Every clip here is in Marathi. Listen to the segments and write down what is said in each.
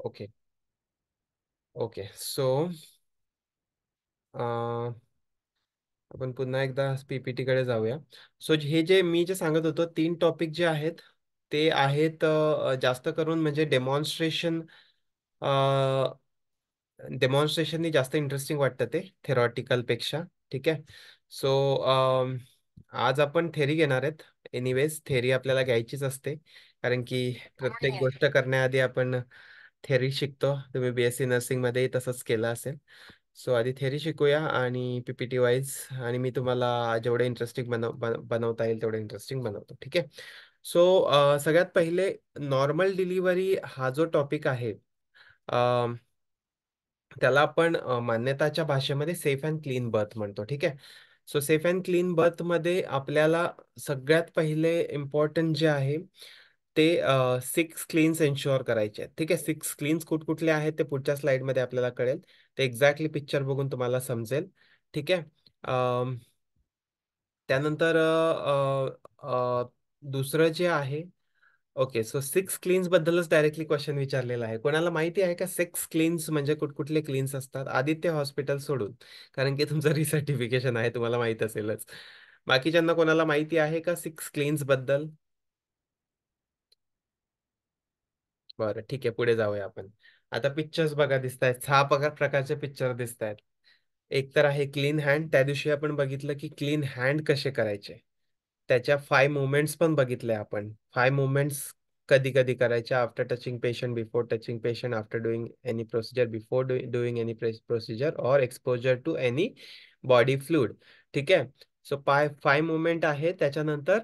ओके. ओके. सो आपण पुन्हा एकदा पीपीटी कडे जाऊया. सो हे जे सांगत होतो, 3 टॉपिक जे आहेत ते आहेत जास्त करून म्हणजे डेमॉन्स्ट्रेशननी जास्त इंटरेस्टिंग वाटतं ते थेरॉटिकल पेक्षा. ठीक आहे. सो आज आपण थेरी घेणार आहेत. एनिवेज थेरी आपल्याला घ्यायचीच असते, कारण की प्रत्येक गोष्ट करण्याआधी आपण थेरी शिकतो. तुम्ही बीएससी नर्सिंग मध्ये तसंच केलं असेल. सो आधी थेरी शिकूया आणि पीपीटी वाईज, आणि मी तुम्हाला जेवढे इंटरेस्टिंग बनवता येईल तेवढे इंटरेस्टिंग बनवतो. ठीक आहे. सो सगळ्यात पहिले नॉर्मल डिलिव्हरी हा जो टॉपिक आहे, त्याला आपण मान्यताच्या भाषेमध्ये सेफ अँड क्लीन बर्थ म्हणतो. ठीक आहे. So safe and clean birth मध्ये आपल्याला सगळ्यात पहिले इम्पॉर्टंट जे आहे ते 6 क्लीन्स एन्शुअर करायचे आहेत. ठीक आहे. 6 क्लीन्स कुठकुठले आहेत ते पुढच्या स्लाइडमध्ये आपल्याला कळेल. ते एक्झॅक्टली पिक्चर बघून तुम्हाला समजेल. ठीक आहे. त्यानंतर दुसरं जे आहे, ओके. सो 6 क्लीन्स बद्दलच डायरेक्टली क्वेश्चन विचारलेला आहे. कोणाला माहिती आहे का 6 क्लीन्स म्हणजे कुठकुठले क्लीन्स असतात? आदित्य हॉस्पिटल सोडून, कारण की तुमचं रिसर्टिफिकेशन आहे, तुम्हाला माहित असेलच. बाकीच्यांना कोणाला माहिती आहे का 6 क्लीन्स बद्दल? बरं, ठीक आहे. पुढे जाऊया आपण. आता पिक्चर्स बघा दिसत आहेत. 6 प्रकारचे पिक्चर दिसत आहेत. एक तर आहे क्लीन हँड. त्या दिवशी आपण बघितलं की क्लीन हँड कसे करायचे, त्याच्या 5 मुवमेंट्स पण बघितले आपण. 5 मुवमेंट्स कधी कधी करायच्या: after touching patient, before touching patient, after doing any procedure, before doing any procedure, और exposure to any body fluid. ठीक आहे. सो 5 मुवमेंट आहे. त्याच्यानंतर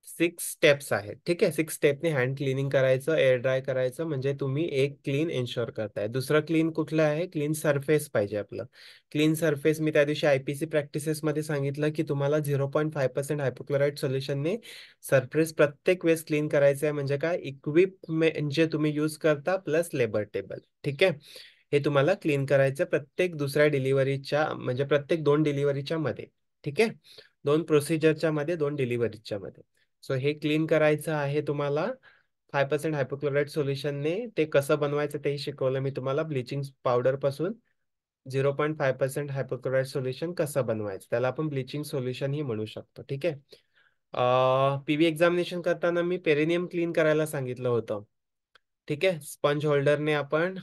6 स्टेप्स आहेत. ठीक आहे. 6 स्टेपने हँड क्लिनिंग करायचं, एअर ड्राय करायचं, म्हणजे तुम्ही एक क्लीन एन्श्योर करताय. दुसरं क्लीन कुठलं आहे? क्लीन सरफेस पाहिजे आपलं. क्लीन सरफेस मी त्या दिवशी आयपीसी प्रॅक्टिसेस मध्ये सांगितलं की तुम्हाला 0.5% हायपोक्लोराइड सोल्युशनने सरफेस प्रत्येक वेळेस क्लीन करायचं आहे. म्हणजे काय? इक्विपमेंट जे तुम्ही यूज करता प्लस लेबर टेबल. ठीक आहे. हे तुम्हाला क्लीन करायचं प्रत्येक दुसऱ्या डिलिव्हरीच्या, म्हणजे प्रत्येक 2 डिलिव्हरीच्या मध्ये. ठीक आहे. 2 प्रोसिजरच्या मध्ये, 2 डिलिव्हरीच्या मध्ये. सो हे क्लीन करायचं आहे तुम्हाला 5% हायपोक्लोराइड सोल्युशनने. ते कसं बनवायचं तेही शिकवलं मी तुम्हाला. ब्लिचिंग पावडर पासून 0.5% हायपोक्लोराइड सोल्युशन कसं बनवायचं, त्याला आपण ब्लिचिंग सोल्युशन ही म्हणू शकतो. ठीक आहे. पीव्ही एक्झामिनेशन करताना मी पेरिनियम क्लीन करायला सांगितलं होतं. ठीक आहे. स्पंज होल्डरने आपण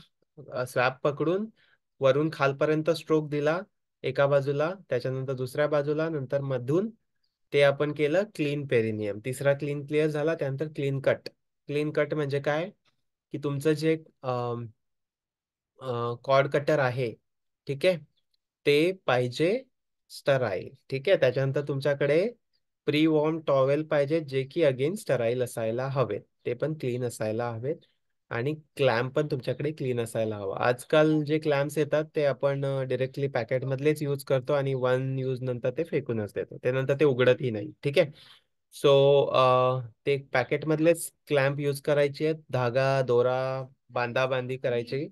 स्वॅब पकडून वरून खालपर्यंत स्ट्रोक दिला एका बाजूला, त्याच्यानंतर दुसऱ्या बाजूला, नंतर मधून ते आपण केलं क्लीन पेरिनियम. तिसरा क्लीन क्लिअर झाला. त्यानंतर क्लीन कट. क्लीन कट म्हणजे काय? की तुमचं जे कॉर्ड कटर आहे, ठीक आहे, ते पाहिजे स्टराईल. ठीक आहे. त्याच्यानंतर तुमच्याकडे प्री वॉर्म टॉवेल पाहिजे, जे की अगेन स्टराईल असायला हवेत, ते पण क्लीन असायला हवेत. आणि क्लॅम्प पण तुमच्याकडे क्लीन असायला हवा. आजकाल जे क्लॅम्प्स येतात ते आपण डिरेक्टली पॅकेट मधलेच यूज करतो आणि 1 यूज नंतर ते फेकूनच देतो, त्यानंतर ते उघडतही नाही. ठीक आहे. सो ते पॅकेट मधलेच क्लॅम्प यूज करायचे आहेत. धागा दोरा बांधाबांधी करायची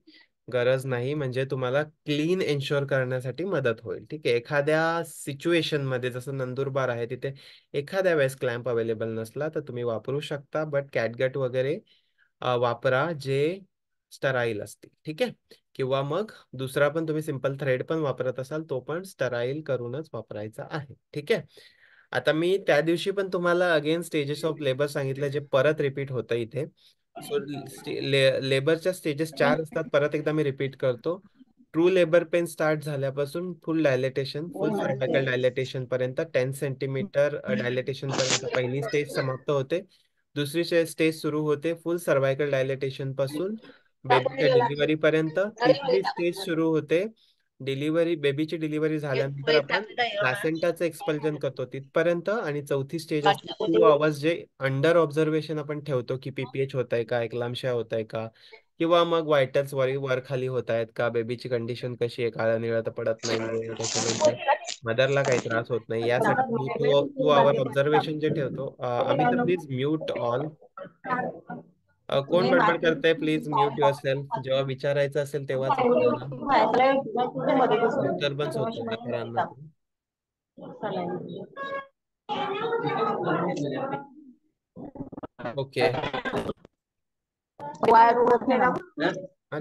गरज नाही, म्हणजे तुम्हाला क्लीन एन्श्योर करण्यासाठी मदत होईल. ठीक आहे. एखाद्या सिच्युएशन मध्ये, जसं नंदुरबार आहे तिथे एखाद्या वेळेस क्लॅम्प अवेलेबल नसला तर तुम्ही वापरू शकता, बट कॅटगट वगैरे वापरा जे स्टराईल असतील. ठीक आहे. किंवा मग दुसरा पण तुम्ही सिंपल थ्रेड पण वापरत असाल, तो पण स्टराईल करूनच वापरायचा आहे. ठीक आहे. आता मी त्या दिवशी पण तुम्हाला अगेन स्टेजेस ऑफ लेबर सांगितलं, जे परत रिपीट होतं इथे. सो लेबरच्या स्टेजेस 4 असतात. परत एकदा मी रिपीट करतो. ट्रू लेबर पेन स्टार्ट झाल्यापासून फुल डायलेटेशन, फुल सर्वायकल डायलेटेशन पर्यंत, 10 सेंटीमीटर डायलेटेशन पर्यंत पहिली स्टेज समाप्त होते. दुसरी स्टेज सुरू होते फुल सर्वायकल डायलेटेशन पासून बेबीच्या डिलिव्हरी पर्यंत. तिसरी स्टेज सुरू होते बेबीची डिलिव्हरी झाल्यानंतर आपण प्लॅसेंटाचं एक्सपल्जन करतो तिथपर्यंत. आणि चौथी स्टेज असते 2 आवर्स, जे अंडर ऑब्झर्वेशन आपण ठेवतो की पीपीएच होत आहे का, एक्लाम्शिया होत आहे का, किंवा मग व्हायटल्स वर खाली होत आहेत का, बेबीची कंडिशन कशी आहे, काळा निळा तर पडत नाहीये, त्याच्यानंतर मदरला काही त्रास होत नाही, यासाठी 2 आवर ऑब्झर्वेशन जे ठेवतो. आम्ही तर प्लीज म्यूट ऑल. कोण बडबड करताय? Please mute your self. जेव्हा विचारायचं असेल तेव्हाच विचारा. डिस्टर्बन्स होतोय इतरांना. ओके. वायर उडत नाही ना, अरे यार,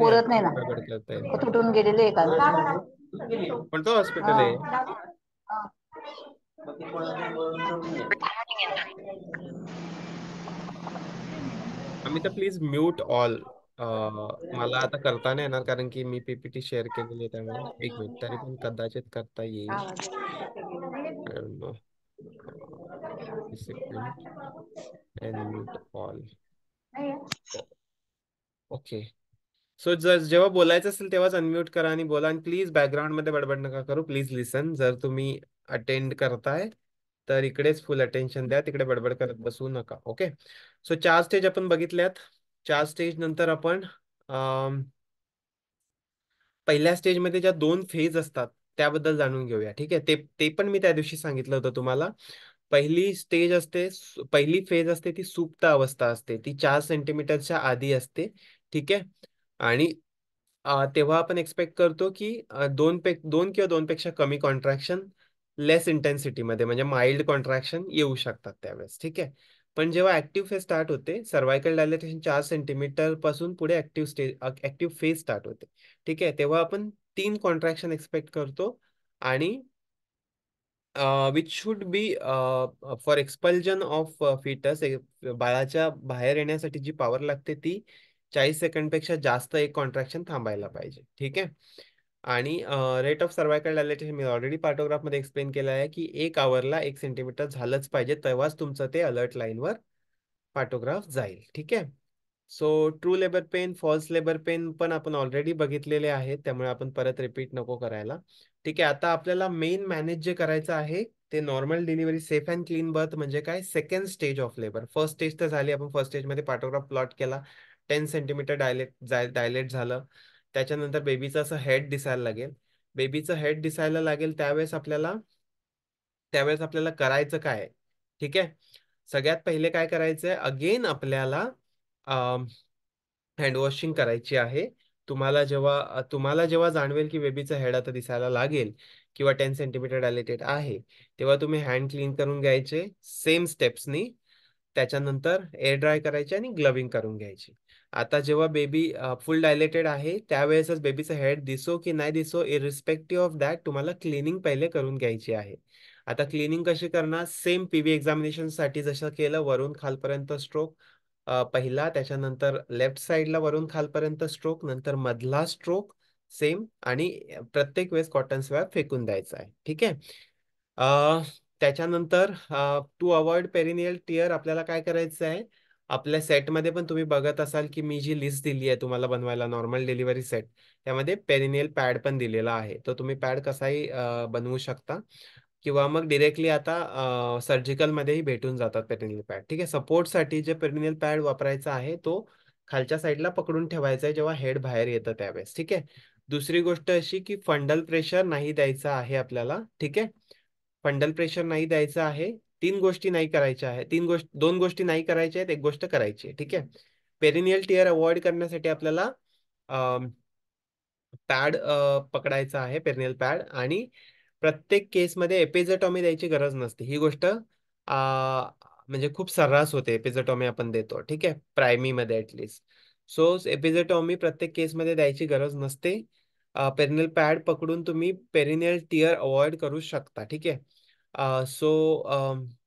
उडत नाही खूप ना, गडबड करताय. तुटून गेलेले आहे का? कोणतं हॉस्पिटल आहे? हा. आम्ही तर प्लीज म्यूट ऑल. मला आता करता नाही येणार कारण की मी पीपीटी शेअर केलेली आहे, त्यामुळे एक मिनिट तरी पण कदाचित करता येईल. I don't know. Second and mute all. Okay. So जर जेव्हा बोलायचं असेल तेव्हाच अनम्यूट करा आणि बोला, आणि प्लीज बॅकग्राऊंडमध्ये बडबड नका करू. प्लीज लिसन. जर तुम्ही अटेंड करताय तर इकडेच फुल अटेन्शन द्या, तिकडे बडबड करत बसू नका. ओके. सो 4 स्टेज आपण बघितल्यात. 4 स्टेज नंतर आपण पहिल्या स्टेजमध्ये ज्या 2 फेज असतात त्याबद्दल जाणून घेऊया. ठीक आहे. ते ते पण मी त्या दिवशी सांगितलं होतं तुम्हाला. पहिली स्टेज असते, पहिली फेज असते ती सुप्त अवस्था असते, ती 4 सेंटीमीटरच्या आधी असते. ठीक आहे. आणि तेव्हा आपण एक्सपेक्ट करतो की दोन किंवा दोनपेक्षा कमी कॉन्ट्रॅक्शन लेस इंटेन्सिटीमध्ये, म्हणजे माइल्ड कॉन्ट्रॅक्शन येऊ शकतात त्यावेळेस. ठीक आहे. पण जेव्हा ऍक्टिव्ह फेज स्टार्ट होते, सर्वायकल डायलेटेशन 4 सेंटीमीटर पासून पुढे ऍक्टिव्ह फेज स्टार्ट होते. ठीक आहे. तेव्हा आपण 3 कॉन्ट्रॅक्शन एक्सपेक्ट करतो. आणि which should be for expulsion of fetus, बाळाच्या बाहेर येण्यासाठी जी पॉवर लागते ती 40 सेकंडपेक्षा जास्त एक कॉन्ट्रॅक्शन थांबायला पाहिजे. ठीक आहे. आणि रेट ऑफ सर्वायकल डायलेटेशन मी ऑलरेडी पार्टोग्राफमध्ये एक्सप्लेन केलं आहे की 1 आवरला 1 सेंटीमीटर झालंच पाहिजे, तेव्हाच तुमचं ते अलर्ट लाईनवर पार्टोग्राफ जाईल. ठीक आहे. So true labour pain, false labour pain पण आपण ऑलरेडी बघितलेले आहेत, त्यामुळे आपण परत रिपीट नको करायला. ठीक आहे. आता आपल्याला मेन मॅनेज जे करायचं आहे ते normal delivery, safe and clean birth म्हणजे काय, second stage of labour. First stage तर झाली, आपण फर्स्ट स्टेजमध्ये पार्टोग्राफ प्लॉट केला, 10 सेंटीमीटर डायलेट झालं. त्याच्यानंतर बेबीचं असं हेड दिसायला लागेल. बेबीचं हेड दिसायला लागेल त्यावेळेस आपल्याला करायचं काय आहे? ठीक आहे. सगळ्यात पहिले काय करायचंय, अगेन आपल्याला हँडवॉशिंग करायची आहे. तुम्हाला जेव्हा जाणवेल की बेबीचं हेड आता दिसायला लागेल किंवा 10 सेंटीमीटर डायलेटेड आहे, तेव्हा तुम्ही हँड क्लीन करून घ्यायचे सेम स्टेप्सनी. त्याच्यानंतर एअर ड्राय करायचे आणि ग्लविंग करून घ्यायची. आता जेव्हा बेबी फुल डायलेटेड आहे त्यावेळेसच बेबीचं हेड दिसो की नाही दिसो, इरिस्पेक्टिव्ह ऑफ दॅट तुम्हाला क्लिनिंग पहिले करून घ्यायची आहे. आता क्लिनिंग कशी करणार, सेम पीव्ही एक्झामिनेशन साठी जसं केलं, वरून खालपर्यंत स्ट्रोक पहिला, त्याच्यानंतर लेफ्ट साईडला वरून खालपर्यंत स्ट्रोक, नंतर मधला स्ट्रोक सेम, आणि प्रत्येक वेळेस कॉटन स्वॅब फेकून द्यायचा आहे. ठीक आहे. अ, त्याच्यानंतर टू अवॉइड पेरिनियल टिअर आपल्याला काय करायचं आहे, आपल्या सेटमध्ये पण तुम्ही बघत असाल की मी जी लिस्ट दिली आहे तुम्हाला बनवायला नॉर्मल डिलिव्हरी सेट, त्यामध्ये पेरिनियल पॅड पण दिलेला आहे. तर तुम्ही पॅड कसाही बनवू शकता, किंवा मग डिरेक्टली आता सर्जिकलमध्येही भेटून जातात पेरिनियल पॅड. ठीक आहे. सपोर्टसाठी जे पेरिनियल पॅड वापरायचा आहे तो खालच्या साईडला पकडून ठेवायचा आहे जेव्हा हेड बाहेर येतं त्यावेळेस. ठीक आहे. दुसरी गोष्ट अशी की फंडल प्रेशर नाही द्यायचा आहे आपल्याला. ठीक आहे. फंडल प्रेशर नाही द्यायचं आहे. 3 गोष्टी नाही करायच्या आहे, 2 गोष्टी नाही करायच्या आहेत, एक गोष्ट करायची आहे. ठीक आहे. पेरिनियल टिअर अवॉइड करण्यासाठी आपल्याला पॅड पकडायचा आहे, पेरिनियल पॅड. आणि प्रत्येक केसमध्ये एपिझोटॉमी द्यायची गरज नसते. ही गोष्ट म्हणजे खूप सर्रास होते, एपिझोटॉमी आपण देतो. ठीक आहे, प्रायमीमध्ये ऍटलिस्ट. सो एपिझोटॉमी प्रत्येक केसमध्ये द्यायची गरज नसते. पेरिनियल पॅड पकडून तुम्ही पेरिनियल टिअर अवॉइड करू शकता. ठीक आहे.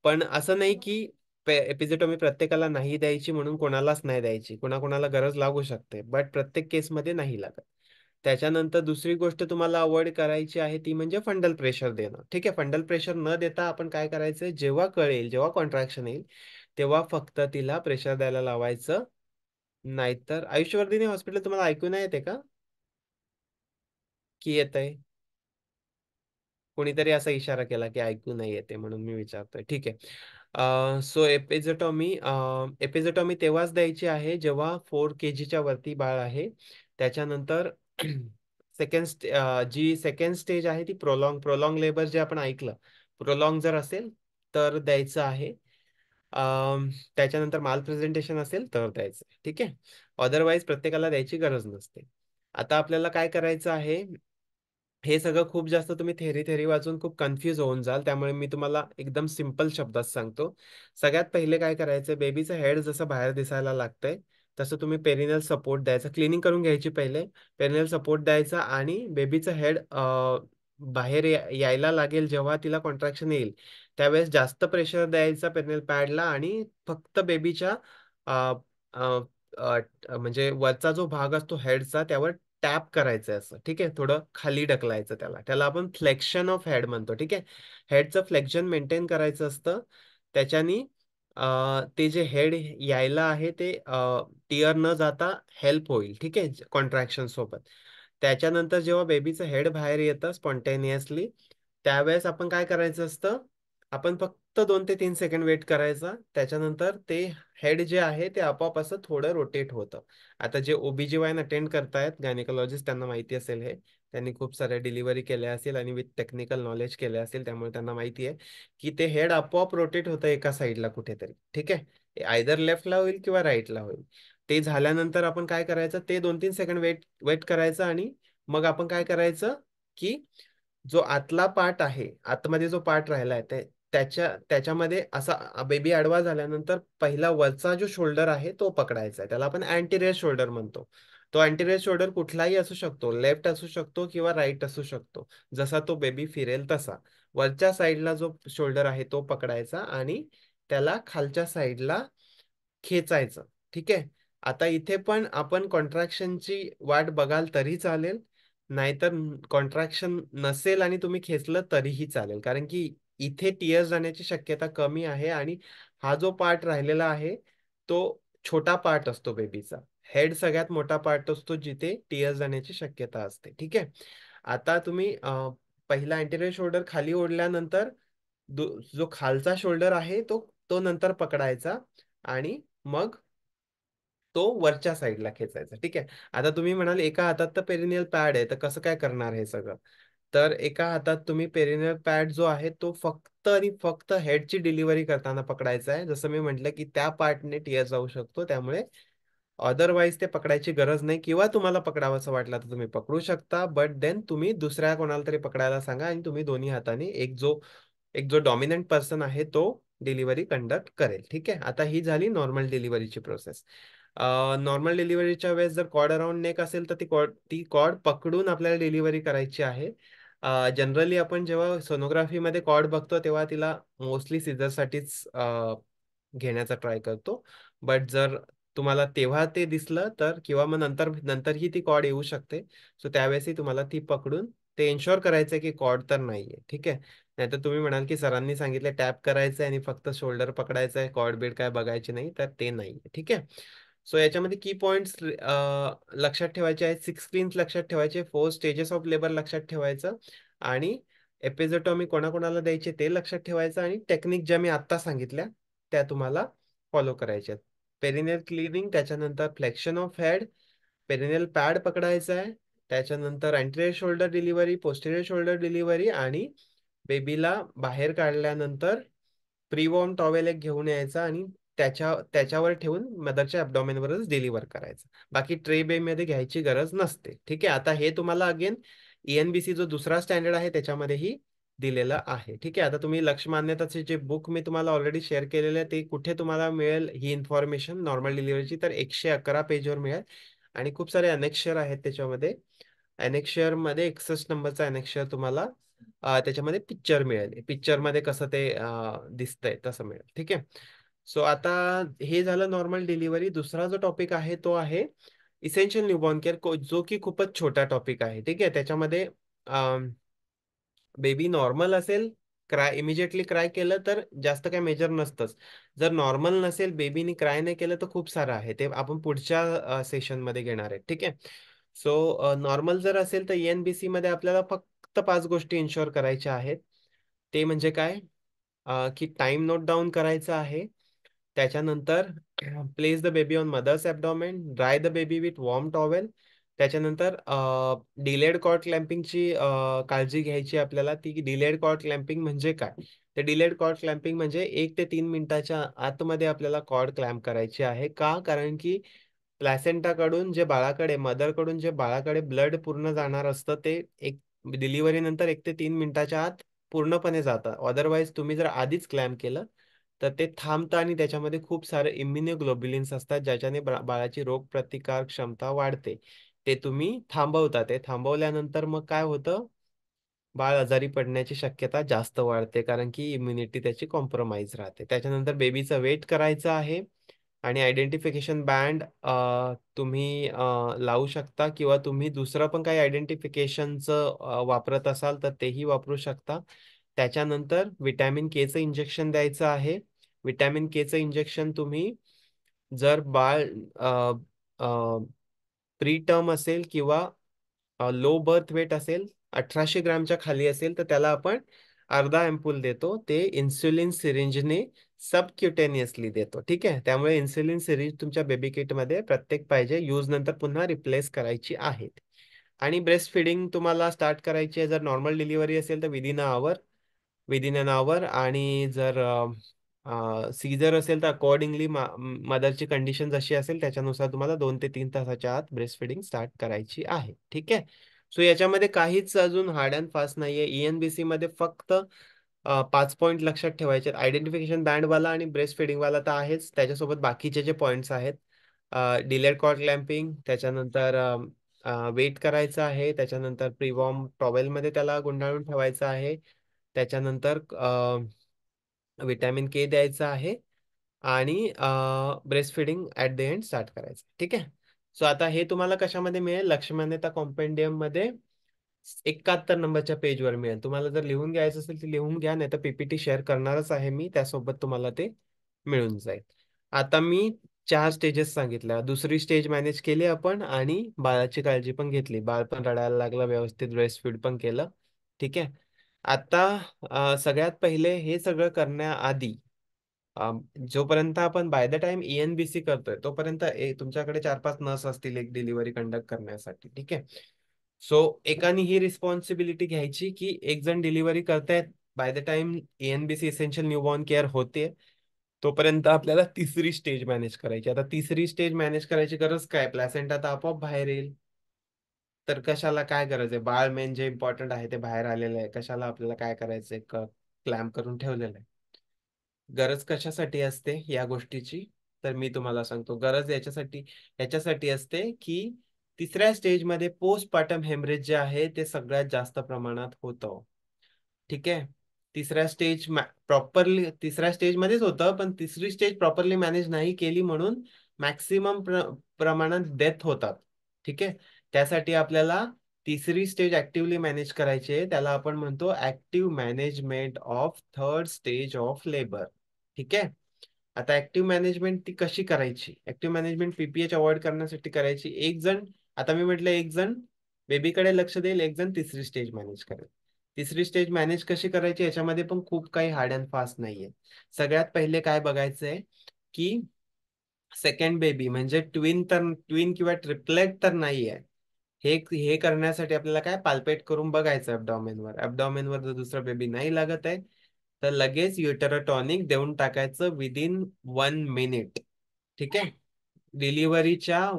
पण असं नाही की एपिझोटॉमी प्रत्येकाला नाही द्यायची म्हणून कोणालाच नाही द्यायची, कोणाकोणाला गरज लागू शकते, बट प्रत्येक केसमध्ये नाही लागत. त्याच्यानंतर दुसरी गोष्ट तुम्हाला अवॉइड करायची आहे ती म्हणजे फंडल प्रेशर देणं. ठीक आहे. फंडल प्रेशर न देता आपण काय करायचं, जेव्हा कळेल, जेव्हा कॉन्ट्रॅक्शन येईल तेव्हा फक्त तिला प्रेशर द्यायला लावायचं. नाहीतर आयुष्यवर्धिनी हॉस्पिटल तुम्हाला ऐकू नाही येते का, की येत आहे? कोणीतरी असा इशारा केला की ऐकू नाही येते, म्हणून मी विचारतोय. ठीक आहे. सो एपिझोटॉमी तेव्हाच द्यायची आहे जेव्हा 4 kg वरती बाळ आहे. त्याच्यानंतर जी सेकंड स्टेज आहे ती प्रोलॉंग लेबर जे आपण ऐकलं, प्रोलॉंग जर असेल तर द्यायचं आहे. त्याच्यानंतर माल प्रेझेंटेशन असेल तर द्यायचं. ठीक आहे. अदरवाईज प्रत्येकाला द्यायची गरज नसते. आता आपल्याला काय करायचं आहे, हे सगळं खूप जास्त तुम्ही थेरी थेरी वाचून खूप कन्फ्यूज होऊन जाल, त्यामुळे मी तुम्हाला एकदम सिंपल शब्दात सांगतो. सगळ्यात पहिले काय करायचं, बेबीचं हेड जसं बाहेर दिसायला लागतंय तसं तुम्ही पेरिनियल सपोर्ट द्यायचा, क्लिनिंग करून घ्यायची पहिले, पेरिनियल सपोर्ट द्यायचा आणि बेबीचं हेड बाहेर यायला लागेल जेव्हा तिला कॉन्ट्रॅक्शन येईल त्यावेळेस जास्त प्रेशर द्यायचा पेरिनियल पॅडला आणि फक्त बेबीच्या म्हणजे वरचा जो भाग असतो हेडचा त्यावर टॅप करायचं असं, ठीक आहे, थोडं खाली ढकलायचं, त्याला त्याला आपण फ्लेक्शन ऑफ हेड म्हणतो, ठीक आहे. हेडचं फ्लेक्शन मेंटेन करायचं असतं, त्याच्यानी ते जे हेड यायला आहे ते टिअर न जाता हेल्प होईल, ठीक आहे, कॉन्ट्रॅक्शन सोबत. त्याच्यानंतर जेव्हा बेबीचं हेड बाहेर येतं स्पॉन्टेनियसली, त्यावेळेस आपण काय करायचं असतं, आपण फक्त 2 ते 3 सेकंड वेट करायचा, त्याच्यानंतर ते हेड जे आहे ते आपोआप असं थोडं रोटेट होतं. आता जे OB-GYN अटेंड करतायत गायनेकोलॉजिस्ट त्यांना माहिती असेल हे, त्यांनी खूप साऱ्या डिलिव्हरी केल्या असेल आणि विथ टेक्निकल नॉलेज केले असेल, त्यामुळे त्यांना माहिती आहे की ते हेड आपोआप रोटेट होतं एका साईडला कुठेतरी, ठीक आहे, आयदर लेफ्टला होईल किंवा राईटला होईल. ते झाल्यानंतर आपण काय करायचं, ते 2-3 सेकंड वेट वेट करायचं आणि मग आपण काय करायचं की जो आतला पार्ट आहे, आतमध्ये जो पार्ट राहिलाय त्याच्यामध्ये असा बेबी आडवा झाल्यानंतर पहिला वरचा जो शोल्डर आहे तो पकडायचा आहे, त्याला आपण अँटीरियर शोल्डर म्हणतो. तो अँटीरियर शोल्डर कुठलाही असू शकतो, लेफ्ट असू शकतो किंवा राईट असू शकतो, जसा तो बेबी फिरेल तसा. वरच्या साईडला जो शोल्डर आहे तो पकडायचा आणि त्याला खालच्या साईडला खेचायचं, ठीक आहे. आता इथे पण आपण कॉन्ट्रॅक्शनची वाट बघाल तरी चालेल, नाहीतर कॉन्ट्रॅक्शन नसेल आणि तुम्ही खेचलं तरीही चालेल, कारण की इथे टीयर जाण्याची शक्यता कमी आहे आणि हा जो पार्ट राहिलेला आहे तो छोटा पार्ट असतो बेबीचा. हेड सगळ्यात मोठा पार्ट असतो जिथे टीयर जाण्याची शक्यता असते, ठीक आहे. आता तुम्ही पहिला अँटेरियर शोल्डर खाली ओढल्यानंतर जो खालचा शोल्डर आहे तो तो नंतर पकडायचा आणि मग तो वरच्या साईडला खेचायचा, ठीक आहे. आता तुम्ही म्हणाल एका हातात तर पेरिनियल पॅड आहे, तर कसं काय करणार हे सगळं. तर एका हातात तुम्ही पेरिनियल पॅड जो आहे तो फक्त आणि फक्त हेडची डिलिव्हरी करताना पकडायचा आहे, जसं मी म्हटलं की त्या पार्टने टीयर जाऊ शकतो, त्यामुळे अदरवाईज ते पकडायची गरज नाही, किंवा तुम्हाला पकडावंसं वाटलं तर तुम्ही पकडू शकता, बट देन तुम्ही दुसऱ्या कोणाला तरी पकडायला सांगा आणि तुम्ही दोन्ही हाताने एक जो डॉमिनंट पर्सन आहे तो डिलिव्हरी कंडक्ट करेल, ठीक आहे. आता ही झाली नॉर्मल डिलिव्हरीची प्रोसेस. नॉर्मल डिलिव्हरीच्या वेळेस जर कॉर्ड अराउंड नेक असेल तर ती कॉर्ड पकडून आपल्याला डिलिव्हरी करायची आहे. जनरली आपण जेव्हा सोनोग्राफीमध्ये कॉर्ड बघतो तेव्हा तिला मोस्टली सीझरसाठीच घेण्याचा ट्राय करतो, बट जर तुम्हाला तेव्हा ते दिसलं तर, किंवा मग नंतरही ती कॉर्ड येऊ शकते, सो त्यावेळेसही तुम्हाला ती पकडून ते इन्शुअर करायचं की कॉर्ड तर नाहीये, ठीक आहे. नाहीतर तुम्ही म्हणाल की सरांनी सांगितलं टॅप करायचं आणि फक्त शोल्डर पकडायचं आहे, कॉर्ड बीड काय बघायची नाही, तर ते नाही, ठीक आहे. सो याच्यामध्ये की पॉइंट्स लक्षात ठेवायचे आहेत, 6 स्क्रीन्स लक्षात ठेवायचे, 4 स्टेजेस ऑफ लेबर लक्षात ठेवायचं आणि एपिझोटॉमी कोणाकोणाला द्यायचे ते लक्षात ठेवायचं आणि टेक्निक ज्या मी आत्ता सांगितल्या त्या तुम्हाला फॉलो करायच्या आहेत. पेरिनियल क्लिनिंग, त्याच्यानंतर flexion of head, perineal pad पकडायचा आहे, त्याच्यानंतर anterior shoulder delivery, posterior shoulder delivery आणि बेबीला बाहेर काढल्यानंतर प्रीवॉर्म टॉवेल एक घेऊन यायचा आणि त्याच्यावर ठेवून मदरच्या ॲब्डॉमेनवरच डिलिव्हर करायचं. बाकी ट्रे बे मध्ये घ्यायची गरज नसते, ठीक आहे. आता हे तुम्हाला अगेन ENBC जो दुसरा स्टँडर्ड आहे त्याच्यामध्येही दिलेलं आहे, ठीक आहे. आता तुम्ही लक्ष मान्यताचे जे बुक मी तुम्हाला ऑलरेडी शेअर केलेलं आहे ते कुठे तुम्हाला मिळेल ही इन्फॉर्मेशन नॉर्मल डिलिव्हरीची, तर 111 पेजवर मिळेल आणि खूप सारे अनेक्शर आहेत त्याच्यामध्ये. अनेक्शर मध्ये 61 नंबरचा अनेक्शर तुम्हाला त्याच्यामध्ये पिक्चर मिळेल, पिक्चर मध्ये कसं ते दिसतंय तसं मिळेल, ठीक आहे. सो आता हे झालं नॉर्मल डिलिव्हरी. दुसरा जो टॉपिक आहे तो आहे इसेन्शियल न्यूबॉर्न केअर, जो की खूपच छोटा टॉपिक आहे, ठीक आहे. त्याच्यामध्ये बेबी नॉर्मल असेल, इमिजिएटली क्राय केलं तर जास्त काय मेजर नसतंच. जर नॉर्मल नसेल, बेबीनी क्राय नाही केलं तर खूप सारं आहे, ते आपण पुढच्या सेशनमध्ये घेणार आहे, ठीक आहे. सो नॉर्मल जर असेल तर ENBC मध्ये आपल्याला फक्त 5 गोष्टी इन्शुअर करायच्या आहेत. ते म्हणजे काय, की टाइम नोट डाऊन करायचा आहे, त्याच्यानंतर place the baby on mother's abdomen, dry the baby with warm towel, त्याच्यानंतर डिलेड कॉर्ड क्लॅम्पिंगची काळजी घ्यायची आपल्याला. ती डिलेड कॉर्ड क्लॅम्पिंग म्हणजे काय, ते डिलेड कॉर्ड क्लॅम्पिंग म्हणजे 1 ते 3 मिनिटाच्या आतमध्ये आपल्याला कॉर्ड क्लॅम्प करायची आहे. का, कारण की प्लॅसेंटाकडून जे बाळाकडे, मदरकडून जे बाळाकडे ब्लड पूर्ण जाणार असतं ते डिलिव्हरी नंतर 1 ते 3 मिनिटाच्या आत पूर्णपणे जातं. अदरवाईज तुम्ही जर आधीच क्लॅम्प केलं तर ते थांबतं आणि त्याच्यामध्ये खूप सारे इम्युनोग्लोब्युलिन्स असतात ज्याच्याने बाळाची रोगप्रतिकार क्षमता वाढते. ते तुम्ही थांबवता. ते थांबवल्यानंतर मग काय होतं? बाळ आजारी पडण्याची शक्यता जास्त वाढते कारण की इम्युनिटी त्याची कॉम्प्रोमाइज राहते. त्याच्यानंतर बेबीचं वेट करायचं आहे आणि आयडेंटिफिकेशन बँड तुम्ही लावू शकता किंवा तुम्ही दुसरं पण काही आयडेंटिफिकेशनचं वापरत असाल तर तेही वापरू शकता. त्याच्यानंतर विटॅमिन केचं इंजेक्शन द्यायचं आहे. विटॅमिन केचं इंजेक्शन तुम्ही जर बाळ प्री टर्म असेल किंवा लो बर्थ वेट असेल 1800 ग्रामच्या खाली असेल तर त्याला आपण अर्धा अँपूल देतो. ते इन्सुलिन सिरिंजने सबक्युटेनियसली देतो. ठीक आहे. त्यामुळे इन्सुलिन सिरिंज तुमच्या बेबी किटमध्ये प्रत्येक पाहिजे. यूज नंतर पुन्हा रिप्लेस करायची आहे. आणि ब्रेस्ट फिडिंग तुम्हाला स्टार्ट करायची आहे जर नॉर्मल डिलिव्हरी असेल तर विदिन अन आवर आणि जर सीझर असेल तर अकॉर्डिंगली मदरची कंडिशन जशी असेल त्याच्यानुसार तुम्हाला 2 ते 3 तासाच्या आत ब्रेस्ट फिडिंग स्टार्ट करायची आहे. ठीक आहे. सो याच्यामध्ये काहीच अजून हार्ड अँड फास्ट नाहीये. ईएनबीसी मध्ये फक्त 5 पॉईंट लक्षात ठेवायचे. आयडेंटिफिकेशन बँडवाला आणि ब्रेस्ट फिडिंगवाला तर आहेच. त्याच्यासोबत बाकीचे जे पॉईंट्स आहेत डिलेड कॉर्ड क्लॅम्पिंग, त्याच्यानंतर वेट करायचं आहे, त्याच्यानंतर प्रीवॉर्म टॉवेलमध्ये त्याला गुंडाळून ठेवायचं आहे, त्याच्यानंतर विटॅमिन के द्यायचं आहे आणि breast feeding at the end start करायचं. ठीक आहे. सो आता हे तुम्हाला कशामध्ये मिळेल? लक्ष्यमान्यता कॉम्पेंडियम मध्ये 71 नंबरच्या पेजवर मिळेल. तुम्हाला जर लिहून घ्यायचं असेल तर लिहून घ्या, नाही तर पीपीटी शेअर करणारच आहे मी, त्यासोबत तुम्हाला ते मिळून जाईल. आता मी 4 स्टेजेस सांगितल्या. दुसरी स्टेज मॅनेज केली आपण आणि बाळाची काळजी पण घेतली. बाळ पण रडायला लागलं, व्यवस्थित ब्रेस्ट फीड पण केलं. ठीक आहे. आता सगळ्यात पहिले हे सगळं करण्याआधी जोपर्यंत आपण बाय द टाइम ईएनबीसी करतोय तोपर्यंत तुमच्याकडे 4-5 नर्स असतील एक डिलिव्हरी कंडक्ट करण्यासाठी. ठीक आहे. सो एकाने ही रिस्पॉन्सिबिलिटी घ्यायची की एक जण डिलिव्हरी करतायत, by the time ANBC essential newborn care होते तोपर्यंत आपल्याला तिसरी स्टेज मॅनेज करायची. आता तिसरी स्टेज मॅनेज करायची गरज काय? प्लॅसेंटा तर आपोआप बाहेर येईल. तर कशाला काय गरज आहे? बाळ मेन जे इम्पॉर्टंट आहे ते बाहेर आलेलं आहे. कशाला आपल्याला काय करायचंय? क्लॅम्प करून ठेवलेलं आहे. गरज कशासाठी असते या गोष्टीची? तर मी तुम्हाला सांगतो. गरज याच्यासाठी असते की तिसऱ्या स्टेजमध्ये पोस्टपार्टम हेमरेज जे आहे ते सगळ्यात जास्त प्रमाणात होतं. ठीक आहे. तिसऱ्या स्टेजमध्येच होतं, पण तिसरी स्टेज प्रॉपरली मॅनेज नाही केली म्हणून मॅक्सिमम प्रमाणात डेथ होतात. ठीक आहे. त्यासाठी आपल्याला तिसरी स्टेज ऍक्टिव्हली मॅनेज करायची आहे. त्याला आपण म्हणतो active management of third stage of labour. ठीक आहे. आता ऍक्टिव्ह मॅनेजमेंट ती कशी करायची? ऍक्टिव्ह मॅनेजमेंट पीपीएच अवॉइड करण्यासाठी करायची. एक जण, आता मी म्हटलं एक जण बेबीकडे लक्ष देईल, एक जण तिसरी स्टेज मॅनेज करेल. तिसरी स्टेज मॅनेज कशी करायची याच्यामध्ये पण खूप काही हार्ड अँड फास्ट नाहीये. सगळ्यात पहिले काय बघायचंय की सेकंड बेबी म्हणजे ट्विन किंवा ट्रिपलेट तर नाहीये. हे हे करण्यासाठी आपल्याला काय पाल्पेट करून बघायचं ऍबडॉमेनवर जर दुसरा बेबी नाही लागत आहे तर लगेच युटेरोटॉनिक देऊन टाकायचं विदिन 1 मिनिट. ठीक आहे. डिलिव्हरीच्या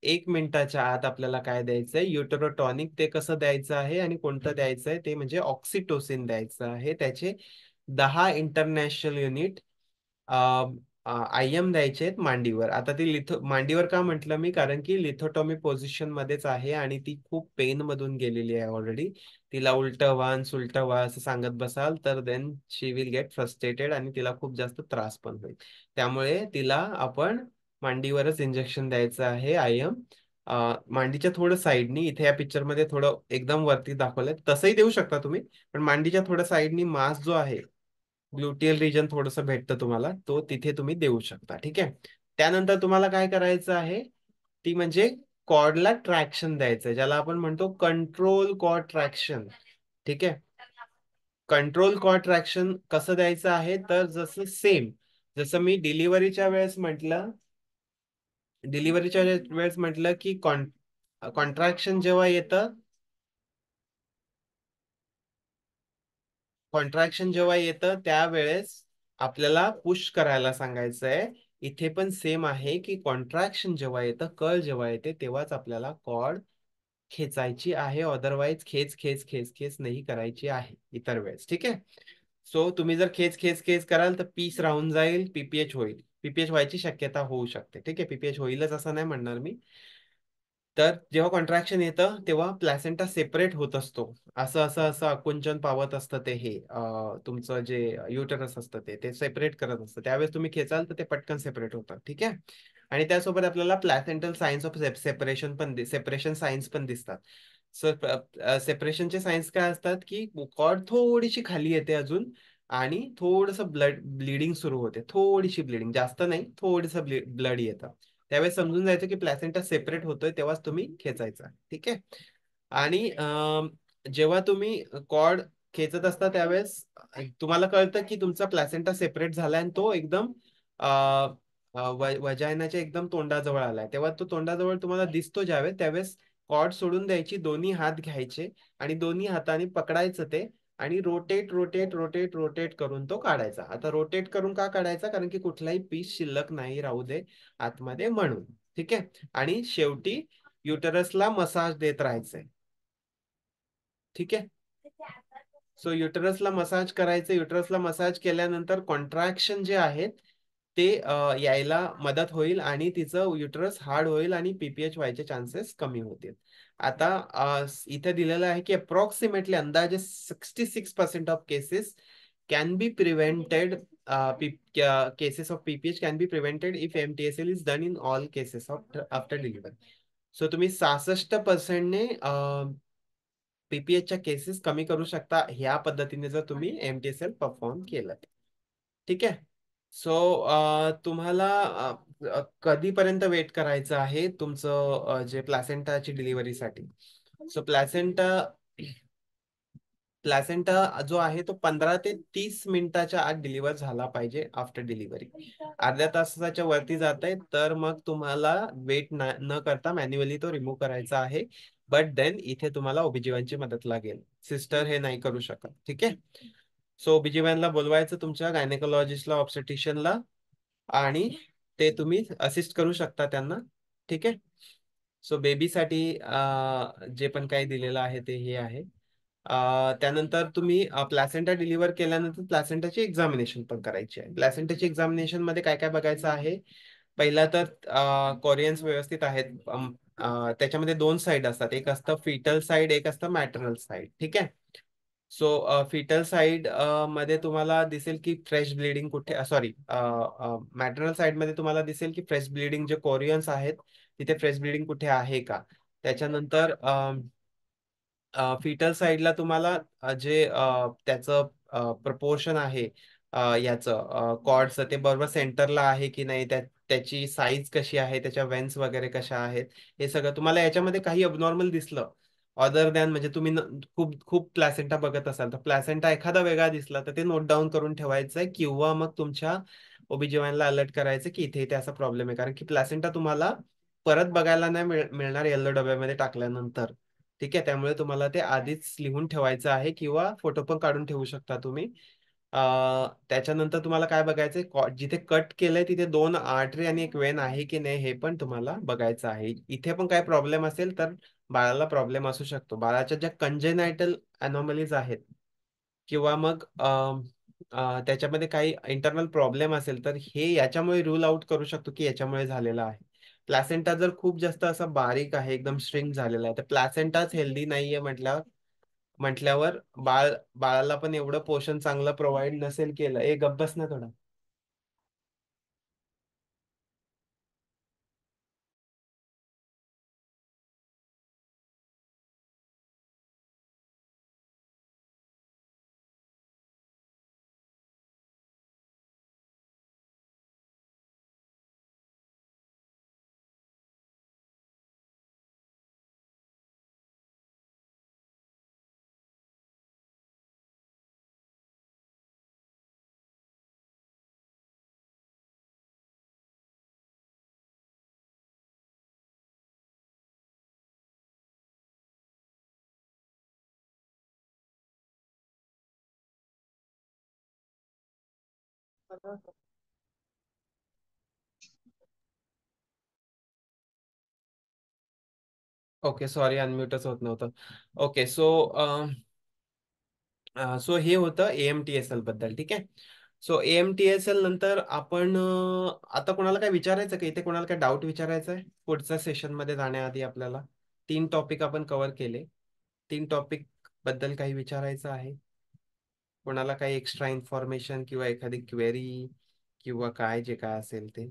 1 मिनिटाच्या आत आपल्याला काय द्यायचंय? युटेरोटॉनिक. ते कसं द्यायचं आहे आणि कोणतं द्यायचंय ते म्हणजे ऑक्सिटोसिन द्यायचं आहे. त्याचे 10 इंटरनॅशनल युनिट आयएम द्यायचे आहेत मांडीवर. आता ती मांडीवर का म्हटलं मी? कारण की लिथोटॉमी पोझिशन मध्येच आहे आणि ती खूप पेन मधून गेलेली आहे ऑलरेडी. तिला उलटं व्हा सुलटं व्हा असं सांगत बसाल तर then she will get frustrated आणि तिला खूप जास्त त्रास पण होईल. त्यामुळे तिला आपण मांडीवरच इंजेक्शन द्यायचं आहे आयएम. मांडीच्या थोडं साईडनी, इथे या पिक्चर मध्ये थोडं एकदम वरती दाखवलंय, तसंही देऊ शकता तुम्ही, पण मांडीच्या थोडं साईडनी मास जो आहे ग्लुटियल रिजन थोडंसं भेटतं तुम्हाला, तो तिथे तुम्ही देऊ शकता. ठीक आहे. त्यानंतर तुम्हाला काय करायचं आहे? ती म्हणजे कॉर्डला ट्रॅक्शन द्यायचं, ज्याला आपण म्हणतो कंट्रोल कॉर्ड ट्रॅक्शन. ठीक आहे. कंट्रोल कॉर्ड ट्रॅक्शन कसं द्यायचं आहे? तर जसं मी डिलिव्हरीच्या वेळेस म्हटलं की कॉन्ट्रॅक्शन जेव्हा येतं कॉन्ट्रॅक्शन जेव्हा येतं त्यावेळेस आपल्याला पुश करायला सांगायचंय. इथे पण सेम आहे की कॉन्ट्रॅक्शन जेव्हा येतं, कळ जेव्हा येते तेव्हाच आपल्याला कॉर्ड खेचायची आहे. अदरवाईज खेच खेच खेच खेच नाही करायची आहे इतर वेळेस. ठीक आहे. सो तुम्ही जर खेच खेच खेच कराल तर पीस राहून जाईल, पीपीएच होईल. पीपीएच व्हायची शक्यता होऊ शकते. ठीक आहे, पीपीएच होईलच असं नाही म्हणणार मी. तर जेव्हा कॉन्ट्रॅक्शन येतं तेव्हा प्लॅसेंटा सेपरेट होत असतो. असं असं असं आकुंचन पावत असतं ते, हे तुमचं जे युटरस असतं ते सेपरेट करत असतं. त्यावेळेस तुम्ही खेचाल तर ते पटकन सेपरेट होतं. ठीक आहे. आणि त्यासोबत आपल्याला प्लॅसेंटल सायन्स ऑफ सेपरेशन पण सेपरेशन सायन्स पण दिसतात. सेपरेशनचे सायन्स काय असतात की कॉर्ड थोडीशी खाली येते अजून, आणि थोडंसं ब्लिडिंग सुरू होते, थोडीशी ब्लिडिंग, जास्त नाही, थोडंसं ब्लड येतं. त्यावेळेस समजून जायचं की प्लॅसेंटा सेपरेट होतोय, तेव्हाच तुम्ही खेचायचा. ठीक आहे. आणि जेव्हा तुम्ही कॉर्ड खेचत असता त्यावेळेस तुम्हाला कळतं की तुमचा प्लॅसेंटा सेपरेट झालाय आणि तो एकदम वजायनाच्या एकदम तोंडाजवळ आलाय. तेव्हा तो तोंडाजवळ तुम्हाला दिसतो ज्यावेळेस, त्यावेळेस कॉर्ड सोडून द्यायची, दोन्ही हात घ्यायचे आणि दोन्ही हाताने पकडायचं ते, आणि रोटेट रोटेट रोटेट रोटेट करून तो काढायचा. आता रोटेट करून का काढायचा? कारण की कुठलाही पीस शिल्लक नाही राहू दे आतमध्ये म्हणून. ठीक आहे. आणि शेवटी युटरसला मसाज देत राहायचंय. ठीक आहे. सो युटरसला मसाज करायचं. युटरसला मसाज केल्यानंतर कॉन्ट्रॅक्शन जे आहेत ते यायला मदत होईल आणि तिचं युटरस हार्ड होईल आणि पीपीएच व्हायचे चान्सेस कमी होतील. आता इथे दिलेलं आहे की अप्रॉक्सिमेटली अंदाजे 66% of cases can be prevented. Cases of PPH can be prevented if MTSL is done in all cases of after delivery. So तुम्ही 66%ने पीपीएचच्या केसेस कमी करू शकता ह्या पद्धतीने जर तुम्ही एमटीएसएल परफॉर्म केलं. ठीक आहे. सो तुम्हाला कधीपर्यंत वेट करायचं आहे तुमचं जे प्लॅसेंटाची डिलिव्हरीसाठी? सो प्लॅसेंटा जो आहे तो 15 ते 30 मिनिटाच्या आत डिलिव्हर झाला पाहिजे आफ्टर डिलिव्हरी. अर्ध्या तासाच्या वरती जात आहे तर मग तुम्हाला वेट न करता मॅन्युअली तो रिमूव्ह करायचा आहे. बट देन इथे तुम्हाला ओबीजीवानची मदत लागेल, सिस्टर हे नाही करू शकत. ठीक आहे. सो ओबीजीवानला बोलवायचं, तुमच्या गायनेकोलॉजिस्टला, ऑब्स्टेटिशियनला, आणि ते तुम्ही असिस्ट करू शकता त्यांना. ठीक आहे. सो बेबीसाठी जे पण काही दिलेलं आहे ते हे आहे. त्यानंतर तुम्ही प्लॅसेंटा डिलिव्हर केल्यानंतर प्लॅसेंटाची एक्झामिनेशन पण करायची आहे. प्लॅसेंटाची एक्झामिनेशन मध्ये काय काय बघायचं आहे? पहिला तर कोरियन्स व्यवस्थित आहेत. त्याच्यामध्ये दोन साईड असतात, एक असतं फिटल साईड, एक असतं मॅटर्नल साईड. ठीक आहे. सो फिटल साईड मध्ये तुम्हाला दिसेल की फ्रेश ब्लिडिंग कुठे, सॉरी, मॅटर्नल साईड मध्ये तुम्हाला दिसेल की फ्रेश ब्लिडिंग, जे कोरियन्स आहेत तिथे फ्रेश ब्लिडिंग कुठे आहे का. त्याच्यानंतर फिटल साईडला तुम्हाला जे त्याचं प्रपोर्शन आहे, याचं कॉर्डचं, ते बरोबर सेंटरला आहे की नाही, त्याची साईज कशी आहे, त्याच्या वेन्स वगैरे कशा आहेत, हे सगळं तुम्हाला याच्यामध्ये काही अबनॉर्मल दिसलं अदर दॅन, म्हणजे तुम्ही खूप खूप प्लॅसेंटा बघत असाल तर प्लॅसेंटा एखादा वेगळा दिसला तर ते नोट डाऊन करून ठेवायचं आहे, किंवा मग तुमच्या ओबीजीवायनला अलर्ट करायचं की इथे इथे असा प्रॉब्लेम आहे. कारण की प्लॅसेंटा तुम्हाला परत बघायला नाही मिळणार येल्लो डब्यामध्ये टाकल्यानंतर. ठीक आहे. त्यामुळे तुम्हाला ते आधीच लिहून ठेवायचं आहे, किंवा फोटो पण काढून ठेवू शकता तुम्ही. त्याच्यानंतर तुम्हाला काय बघायचंय, जिथे कट केलंय तिथे दोन आर्टरी आणि एक वेन आहे की नाही हे पण तुम्हाला बघायचं आहे. इथे पण काय प्रॉब्लेम असेल तर बाळाला प्रॉब्लेम असू शकतो. बाळाच्या ज्या कंजेनायटल अनॉमलीज आहेत, किंवा मग त्याच्यामध्ये काही इंटरनल प्रॉब्लेम असेल तर हे याच्यामुळे रूल आउट करू शकतो की याच्यामुळे झालेला आहे. प्लॅसेंटा जर खूप जास्त असा बारीक आहे, एकदम श्रिंक झालेला आहे, तर प्लॅसेंटाच हेल्दी नाहीये म्हटल्यावर बाळाला पण एवढं पोषण चांगलं प्रोव्हाइड नसेल केलं. गप्प बस ना थोडा. ओके, सॉरी, अनम्यूटच होत नव्हतं. ओके. सो सो हे होतं AMTSL बद्दल. ठीक आहे. सो AMTSL नंतर आपण आता कोणाला काय विचारायचं का इथे, कोणाला काय डाऊट विचारायचा आहे पुढच्या सेशन मध्ये जाण्याआधी? आपल्याला 3 टॉपिक आपण कव्हर केले. 3 टॉपिक बद्दल काही विचारायचं आहे कोणाला? काही एक्स्ट्रा इन्फॉर्मेशन किंवा एखादी क्वेरी किंवा काय जे काय असेल ते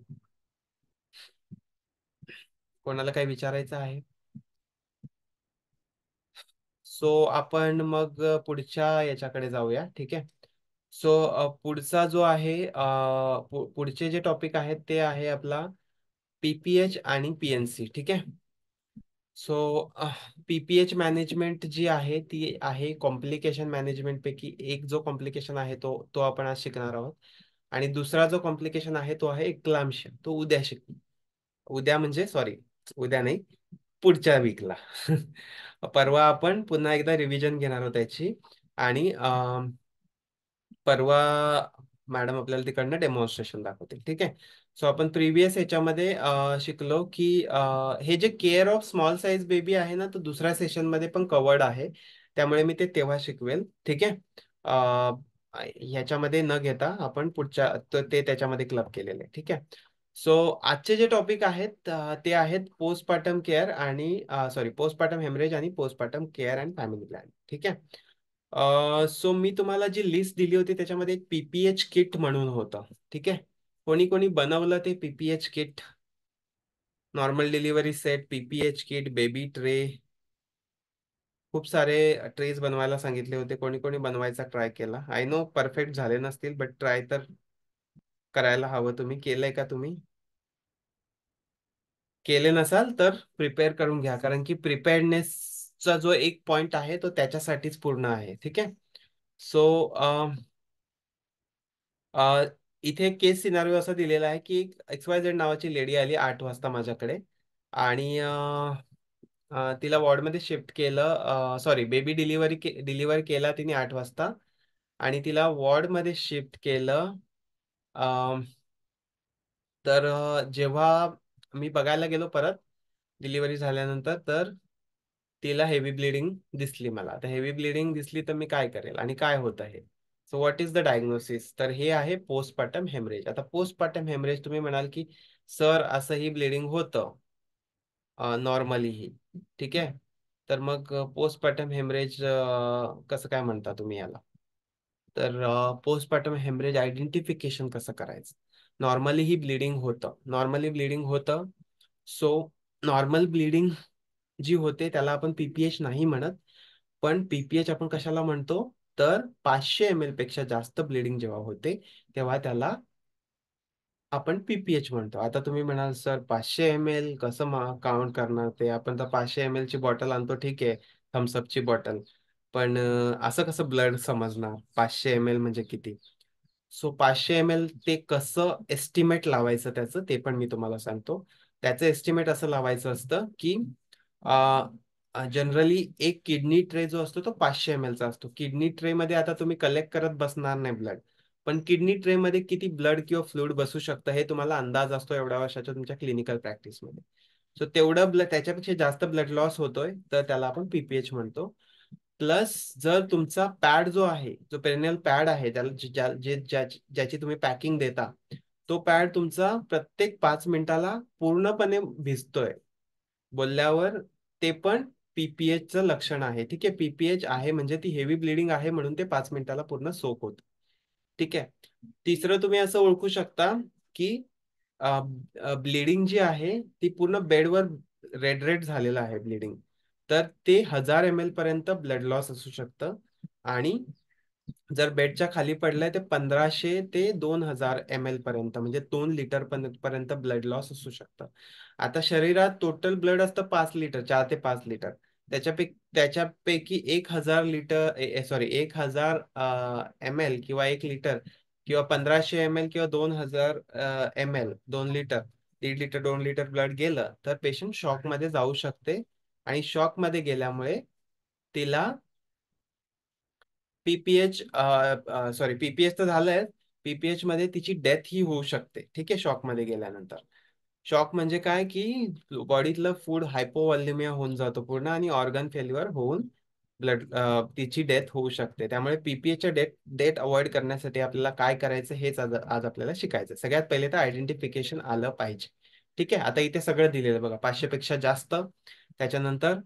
कोणाला काही विचारायचं आहे? सो आपण मग पुढच्या याच्याकडे जाऊया. ठीक आहे. सो पुढचा जो आहे पुढचे जे टॉपिक आहेत ते आहे आपला PPH आणि PNC. ठीक आहे. सो PPH मॅनेजमेंट जी आहे ती आहे कॉम्प्लिकेशन मॅनेजमेंट पैकी एक. जो कॉम्प्लिकेशन आहे तो तो आपण आज शिकणार आहोत. आणि दुसरा जो कॉम्प्लिकेशन आहे तो आहे एक्लाम्शिया. तो उद्या उद्या म्हणजे सॉरी, उद्या नाही, पुढच्या वीकला. परवा आपण पुन्हा एकदा रिव्हिजन घेणार आहोत त्याची. आणि परवा मॅडम आपल्याला तिकडनं डेमॉन्स्ट्रेशन दाखवतील. ठीक आहे. सो आपण प्रिव्हियस ह्याच्यामध्ये शिकलो की हे जे care of small size baby आहे ना, तो दुसऱ्या सेशन मध्ये पण कवर्ड आहे. त्यामुळे मी ते तेव्हा शिकवेल. ठीक आहे. ह्याच्यामध्ये न घेता आपण पुढच्या ते त्याच्यामध्ये क्लब केलेले. ठीक आहे. सो आजचे जे टॉपिक आहेत ते आहेत पोस्टपार्टम केअर आणि पोस्टपार्टम हेमरेज आणि postpartum care and family plan. ठीक आहे. सो मी तुम्हाला जी लिस्ट दिली होती त्याच्यामध्ये एक PPH किट म्हणून होतं. ठीक आहे. कोणी कोणी बनवलं ते PPH kit? Normal delivery set, PPH kit, baby tray, खूप सारे ट्रेज बनवायला सांगितले होते. कोणी कोणी बनवायचा ट्राय केला? आय नो परफेक्ट झाले नसतील, बट ट्राय तर करायला हवं. तुम्ही केलंय का? तुम्ही केले नसाल तर प्रिपेअर करून घ्या, कारण की प्रिपेअर्डनेसचा जो एक पॉइंट आहे तो त्याच्यासाठीच पूर्ण आहे. ठीक आहे. सो इथे केस सिनारिओ असा दिलेला आहे की XYZ नावाची लेडी आली 8 वाजता माझ्याकडे. आणि तिला वॉर्डमध्ये शिफ्ट केलं. सॉरी, बेबी डिलिव्हर केला तिने 8 वाजता. आणि तिला वॉर्डमध्ये शिफ्ट केलं. तर जेव्हा मी बघायला गेलो परत डिलिव्हरी झाल्यानंतर, तर तिला हेवी ब्लिडिंग दिसली. मला आता हेवी ब्लिडिंग दिसली तर मी काय करेल आणि काय होत आहे? So what is the diagnosis? तर हे आहे पोस्टपार्टम हेमरेज. आता पोस्टपार्टम हेमरेज तुम्ही म्हणाल की सर असंही ब्लिडिंग होतं नॉर्मलीही. ठीक आहे. तर मग पोस्टपार्टम हेमरेज कसं काय म्हणता तुम्ही याला? तर पोस्टपार्टम हेमरेज आयडेंटिफिकेशन कसं करायचं? नॉर्मली ही ब्लिडिंग होतं, नॉर्मली ब्लिडिंग होतं. सो नॉर्मल ब्लिडिंग जी होते त्याला आपण PPH नाही म्हणत. पण PPH आपण कशाला म्हणतो? तर 500 ml पेक्षा जास्त ब्लिडिंग जेव्हा होते तेव्हा त्याला आपण PPH म्हणतो. आता तुम्ही म्हणाल सर 500 ml कसं काउंट करणार? ते आपण तर 500 ml ची बॉटल आणतो, ठीक आहे, थम्सअपची बॉटल. पण असं कसं ब्लड समजणार 500 ml म्हणजे किती? सो 500 ml ते कसं एस्टिमेट लावायचं त्याचं ते पण मी तुम्हाला सांगतो. त्याचं एस्टिमेट असं लावायचं असतं की जनरली एक किडनी ट्रे जो असतो तो 500 ml चा असतो. किडनी ट्रे मध्ये आता तुम्ही कलेक्ट करत बसणार नाही ब्लड, पण किडनी ट्रे मध्ये किती ब्लड किंवा फ्लुइड बसू शकतं हे तुम्हाला अंदाज असतो एवढ्या वर्षाच्या तुमच्या क्लिनिकल प्रॅक्टिसमध्ये. सो तेवढं ब्लड, त्याच्यापेक्षा जास्त ब्लड लॉस होतोय तर त्याला आपण PPH म्हणतो. प्लस जर तुमचा पॅड जो आहे, जो पेरिनियल पॅड आहे, त्याला ज्याची तुम्ही पॅकिंग देता, तो पॅड तुमचा प्रत्येक 5 मिनिटाला पूर्णपणे भिजतोय बोलल्यावर, ते पण PPH लक्षण आहे. ठीक आहे. PPH आहे म्हणजे ती हेवी ब्लिडिंग आहे म्हणून ते 5 मिनिटाला पूर्ण सोक होत. ठीक आहे. तिसरं तुम्ही असं ओळखू शकता की ब्लिडिंग जी आहे ती पूर्ण बेडवर रेड रेड झालेलं आहे ब्लिडिंग, तर ते 1000 ml पर्यंत ब्लड लॉस असू शकतं. आणि जर बेडच्या खाली पडलंय ते 1500 ते 2000 ml पर्यंत म्हणजे 2 लिटर पर्यंत ब्लड लॉस असू शकतं. आता शरीरात टोटल ब्लड असतं 5 लिटर, 4 ते 5 लिटर. त्याच्यापैकी 1000 लिटर, सॉरी 1000 ml किंवा 1 लिटर किंवा 1500 ml किंवा 2000 ml, 2 litre, 1.5 litre, 2 litre blood गेलं तर पेशंट शॉक मध्ये जाऊ शकते. आणि शॉक मध्ये गेल्यामुळे तिला PPH, PPH तर झालंय, PPH मध्ये तिची डेथ ही होऊ शकते. ठीक आहे. शॉक मध्ये गेल्यानंतर, शॉक म्हणजे काय की बॉडीतलं फूड हायपोव्हॉल्युमिया होऊन जातो पूर्ण आणि ऑर्गन फेल्युअर होऊन ब्लड तिची डेथ होऊ शकते. त्यामुळे पीपीएच्या डेट अवॉइड करण्यासाठी आपल्याला काय करायचं हेच आज आपल्याला शिकायचं. सगळ्यात पहिले तर आयडेंटिफिकेशन आलं पाहिजे. ठीक आहे, आता इथे सगळं दिलेलं आहे बघा, 500 पेक्षा जास्त. त्याच्यानंतर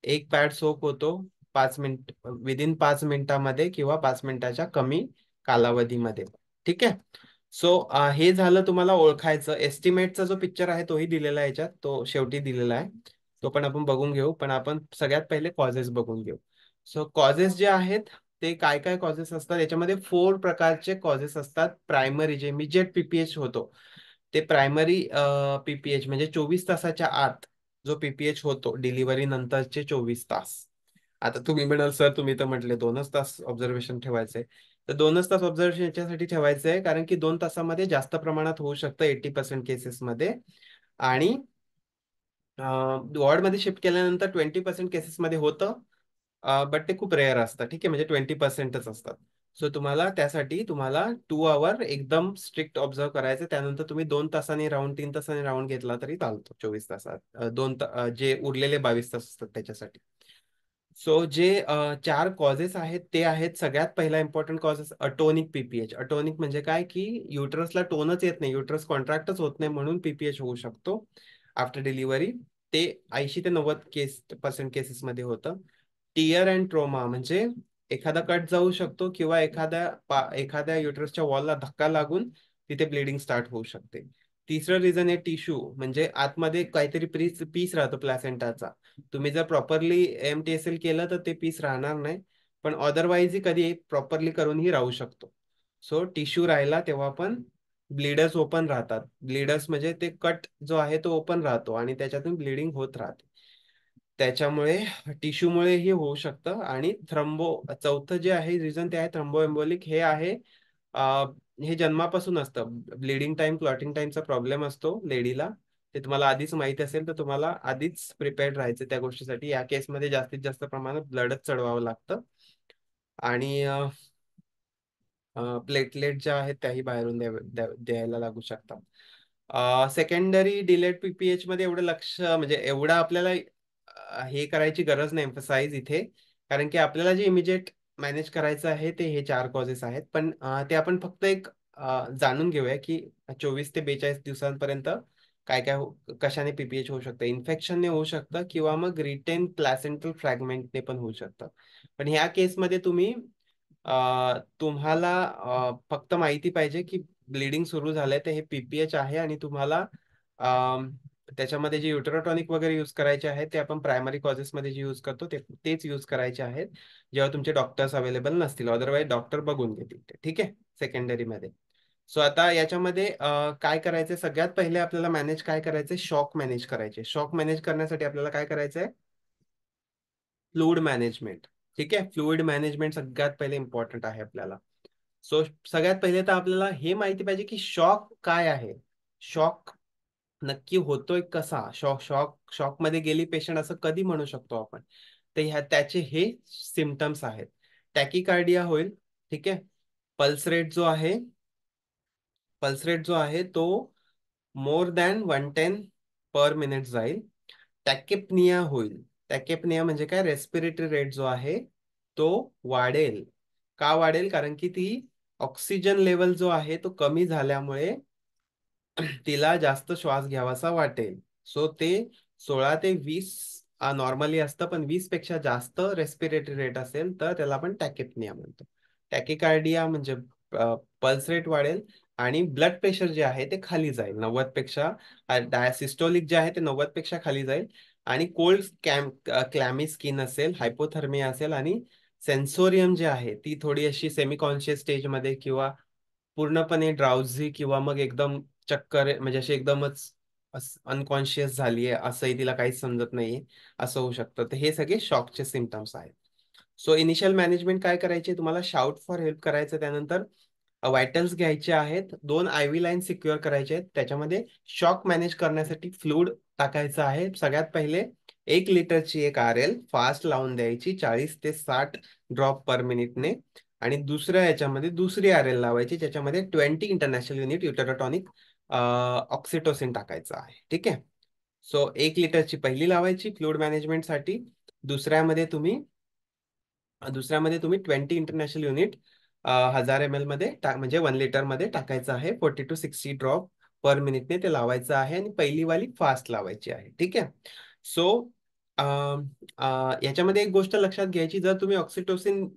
एक पॅड सोप होतो 5 मिनिट, विदिन 5 मिनिटामध्ये किंवा 5 मिनिटाच्या कमी कालावधीमध्ये. ठीक आहे. सो हे झालं तुम्हाला ओळखायचं. एस्टिमेटचा जो पिक्चर आहे तोही दिलेला आहे याच्यात, तो शेवटी दिलेला आहे, तो पण आपण बघून घेऊ. पण आपण सगळ्यात पहिले कॉजेस बघून घेऊ. सो कॉजेस जे आहेत ते काय काय कॉजेस असतात, याच्यामध्ये 4 प्रकारचे कॉजेस असतात. प्रायमरी जे इमिजिएट पीपीएच होतो ते प्रायमरी पीपीएच म्हणजे 24 तासाच्या आत जो पीपीएच होतो डिलिव्हरी नंतरचे 24 तास. आता तुम्ही म्हणाल सर तुम्ही तर म्हटले 2च तास ऑब्झर्वेशन ठेवायचंय. तर 2च तास ऑब्झर्वेशन याच्यासाठी ठेवायचं आहे कारण की 2 तासामध्ये जास्त प्रमाणात होऊ शकतं 80% केसेसमध्ये. आणि वॉर्डमध्ये शिफ्ट केल्यानंतर 20% केसेसमध्ये होतं, बट ते खूप रेअर असतं. ठीक आहे, म्हणजे 20%च असतात. सो तुम्हाला 2 आवर एकदम स्ट्रिक्ट ऑब्झर्व करायचं. त्यानंतर तुम्ही 2 तासांनी राऊंड 3 तासांनी राऊंड घेतला तरी चालतो 24 तासात. जे उरलेले 22 तास असतात त्याच्यासाठी. सो जे 4 कॉजेस आहेत ते आहेत, सगळ्यात पहिला इम्पॉर्टंट कॉजेस अटोनिक पीपीएच. अटोनिक म्हणजे काय की युटरसला टोनच येत नाही, युटरस कॉन्ट्रॅक्टच होत नाही, म्हणून पीपीएच होऊ शकतो आफ्टर डिलिव्हरी. ते 80 ते 90% केसेसमध्ये होतं. टियर अँड ट्रोमा म्हणजे एखादा कट जाऊ शकतो किंवा एखाद्या युटरसच्या वॉलला धक्का लागून तिथे ब्लिडिंग स्टार्ट होऊ शकते. तिसरं रिझन आहे टिश्यू, म्हणजे आतमध्ये काहीतरी पीस राहतो प्लॅसेंटाचा. तुम्ही जर प्रॉपरली एमटीएसएल केलं तर ते पीस राहणार नाही, पण अदरवाईज कधी प्रॉपरली करूनही राहू शकतो. सो टिश्यू राहिला तेव्हा पण ब्लिडर्स ओपन राहतात. ब्लिडर्स म्हणजे ते कट जो आहे तो ओपन राहतो आणि त्याच्यातून ब्लिडिंग होत राहते. त्याच्यामुळे टिश्यूमुळेही होऊ शकतं. आणि चौथं जे आहे रिझन ते आहे थ्रम्बोएम्बोलिक. हे आहे हे जन्मापासून असतं. ब्लिडिंग टाइम क्लॉटिंग टाइमचा प्रॉब्लेम असतो लेडीला. ते तुम्हाला आधीच माहिती असेल तर तुम्हाला आधीच प्रिपेअर्ड राहायचं त्या गोष्टीसाठी. या केसमध्ये जास्तीत जास्त प्रमाणात ब्लडच चढवावं लागतं. आणि प्लेटलेट ज्या आहेत त्याही बाहेरून द्यायला लागू शकतात. सेकंडरी डिलेट पीपीएच मध्ये एवढं लक्ष म्हणजे एवढं आपल्याला हे करायची गरज नाही एम्फसाइज इथे, कारण की आपल्याला जे इमिजिएट मॅनेज करायचं आहे ते हे 4 कॉजेस आहेत. पण ते आपण फक्त एक जाणून घेऊया की 24 ते 42 दिवसांपर्यंत काय काय कशाने पीपीएच होऊ शकतं. इन्फेक्शनने होऊ शकतं किंवा मग रिटेन प्लॅसेंटल फ्रॅगमेंटने पण होऊ शकतं. पण ह्या केसमध्ये तुम्हाला फक्त माहिती पाहिजे की ब्लिडिंग सुरू झालंय तर हे पीपीएच आहे. आणि तुम्हाला अम, त्याच्यामध्ये जे युटेरोटॉनिक वगैरे यूज करायचे आहेत ते आपण प्रायमरी कॉजेसमध्ये जे यूज करतो तेच यूज करायचे आहेत जेव्हा तुमचे डॉक्टर्स अवेलेबल नसतील. अदरवाईज डॉक्टर बघून घेतील ते. ठीक आहे, सेकंडरीमध्ये. सो आता याच्यामध्ये काय करायचं, सगळ्यात पहिले आपल्याला मॅनेज काय करायचंय, शॉक मॅनेज करायचे. शॉक मॅनेज करण्यासाठी आपल्याला काय करायचंय, फ्लूइड मॅनेजमेंट. ठीक आहे, फ्लूइड मॅनेजमेंट सगळ्यात पहिले इम्पॉर्टंट आहे आपल्याला. सो सगळ्यात पहिले तर आपल्याला हे माहिती पाहिजे की शॉक काय आहे. शॉक नक्की होतोय कसा, शॉक मध्ये गेली पेशंट असं कधी म्हणू शकतो आपण. तर त्याचे हे सिमटम्स आहेत. टॅकिकार्डिया होईल. ठीक आहे. पल्स रेट जो आहे पल्स रेट जो आहे तो मोर दॅन 110 पर मिनिट जाईल. टॅकेपनिया होईल. टॅकेपनिया म्हणजे काय, रेस्पिरेटरी रेट जो आहे तो वाढेल. का वाढेल, कारण की ती ऑक्सिजन लेवल जो आहे तो कमी झाल्यामुळे तिला जास्त श्वास घ्यावासा वाटेल. सो ते 16 ते 20 नॉर्मली असतं, पण 20 पेक्षा जास्त रेस्पिरेटरी रेट असेल तर त्याला आपण टॅकेपनिया म्हणतो. टॅकिकार्डिया म्हणजे पल्स रेट वाढेल आणि ब्लड प्रेशर जे आहे ते खाली जाईल 90 पेक्षा. डायसिस्टोलिक जे आहे ते 90 पेक्षा खाली जाईल. आणि कोल्ड क्लॅमी स्किन असेल, हायपोथर्मिया असेल, आणि सेन्सोरियम जे आहे ती थोडी अशी सेमी कॉन्शियस स्टेजमध्ये किंवा पूर्णपणे ड्राउझी किंवा मग एकदम चक्कर म्हणजे अशी एकदमच अनकॉन्शियस झालीये असंही तिला काहीच समजत नाहीये असं होऊ शकतं. तर हे सगळे शॉकचे सिमटम्स आहेत. सो इनिशियल मॅनेजमेंट काय करायचे, तुम्हाला शाउट फॉर हेल्प करायचं. त्यानंतर व्हायटल्स घ्यायचे आहेत, 2 IV लाईन सिक्युअर करायचे आहेत. त्याच्यामध्ये शॉक मॅनेज करण्यासाठी फ्लूड टाकायचं आहे. सगळ्यात पहिले 1 लिटरची एक RL फास्ट लावून द्यायची 40 ते 60 ड्रॉप पर मिनिटने. आणि दुसऱ्या याच्यामध्ये दुसरी RL लावायची, ज्याच्यामध्ये 20 इंटरनॅशनल युनिट युटेरोटॉनिक ऑक्सिटोसिन टाकायचं आहे. ठीक आहे. सो 1 लिटरची पहिली लावायची फ्लूइड मॅनेजमेंटसाठी. दुसऱ्यामध्ये तुम्ही दुसऱ्यामध्ये तुम्ही 20 इंटरनॅशनल युनिट 1000 ml मध्ये म्हणजे 1 लिटर मध्ये टाकायचं आहे. 40 to 60 ड्रॉप पर मिनिटने ते लावायचं आहे आणि पहिली वाली फास्ट लावायची आहे. ठीक आहे. सो याच्यामध्ये एक गोष्ट लक्षात घ्यायची, जर तुम्ही ऑक्सिटोसिन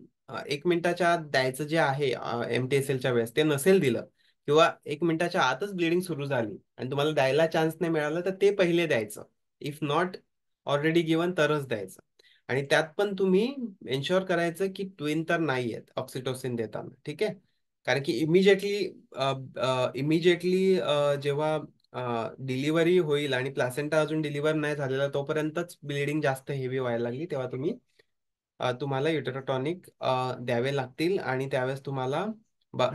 1 मिनिटाच्या आत द्यायचं जे आहे MTSLच्या वेळेस ते नसेल दिलं, किंवा 1 मिनिटाच्या आतच ब्लिडिंग सुरू झाली आणि तुम्हाला द्यायला चान्स नाही मिळाला, तर ते पहिले द्यायचं. इफ नॉट ऑलरेडी गिवन तरच द्यायचं. आणि त्यात पण तुम्ही एन्श्योर करायचं की ट्विन तर नाही आहेत ऑक्सिटोसिन देताना. ठीक आहे. कारण की इमिजिएटली जेव्हा डिलिव्हरी होईल आणि प्लासेंटा अजून डिलिव्हर नाही झालेला तोपर्यंतच ब्लिडिंग जास्त हेवी व्हायला लागली, तेव्हा तुम्हाला युटेरोटॉनिक द्यावे लागतील आणि त्यावेळेस तुम्हाला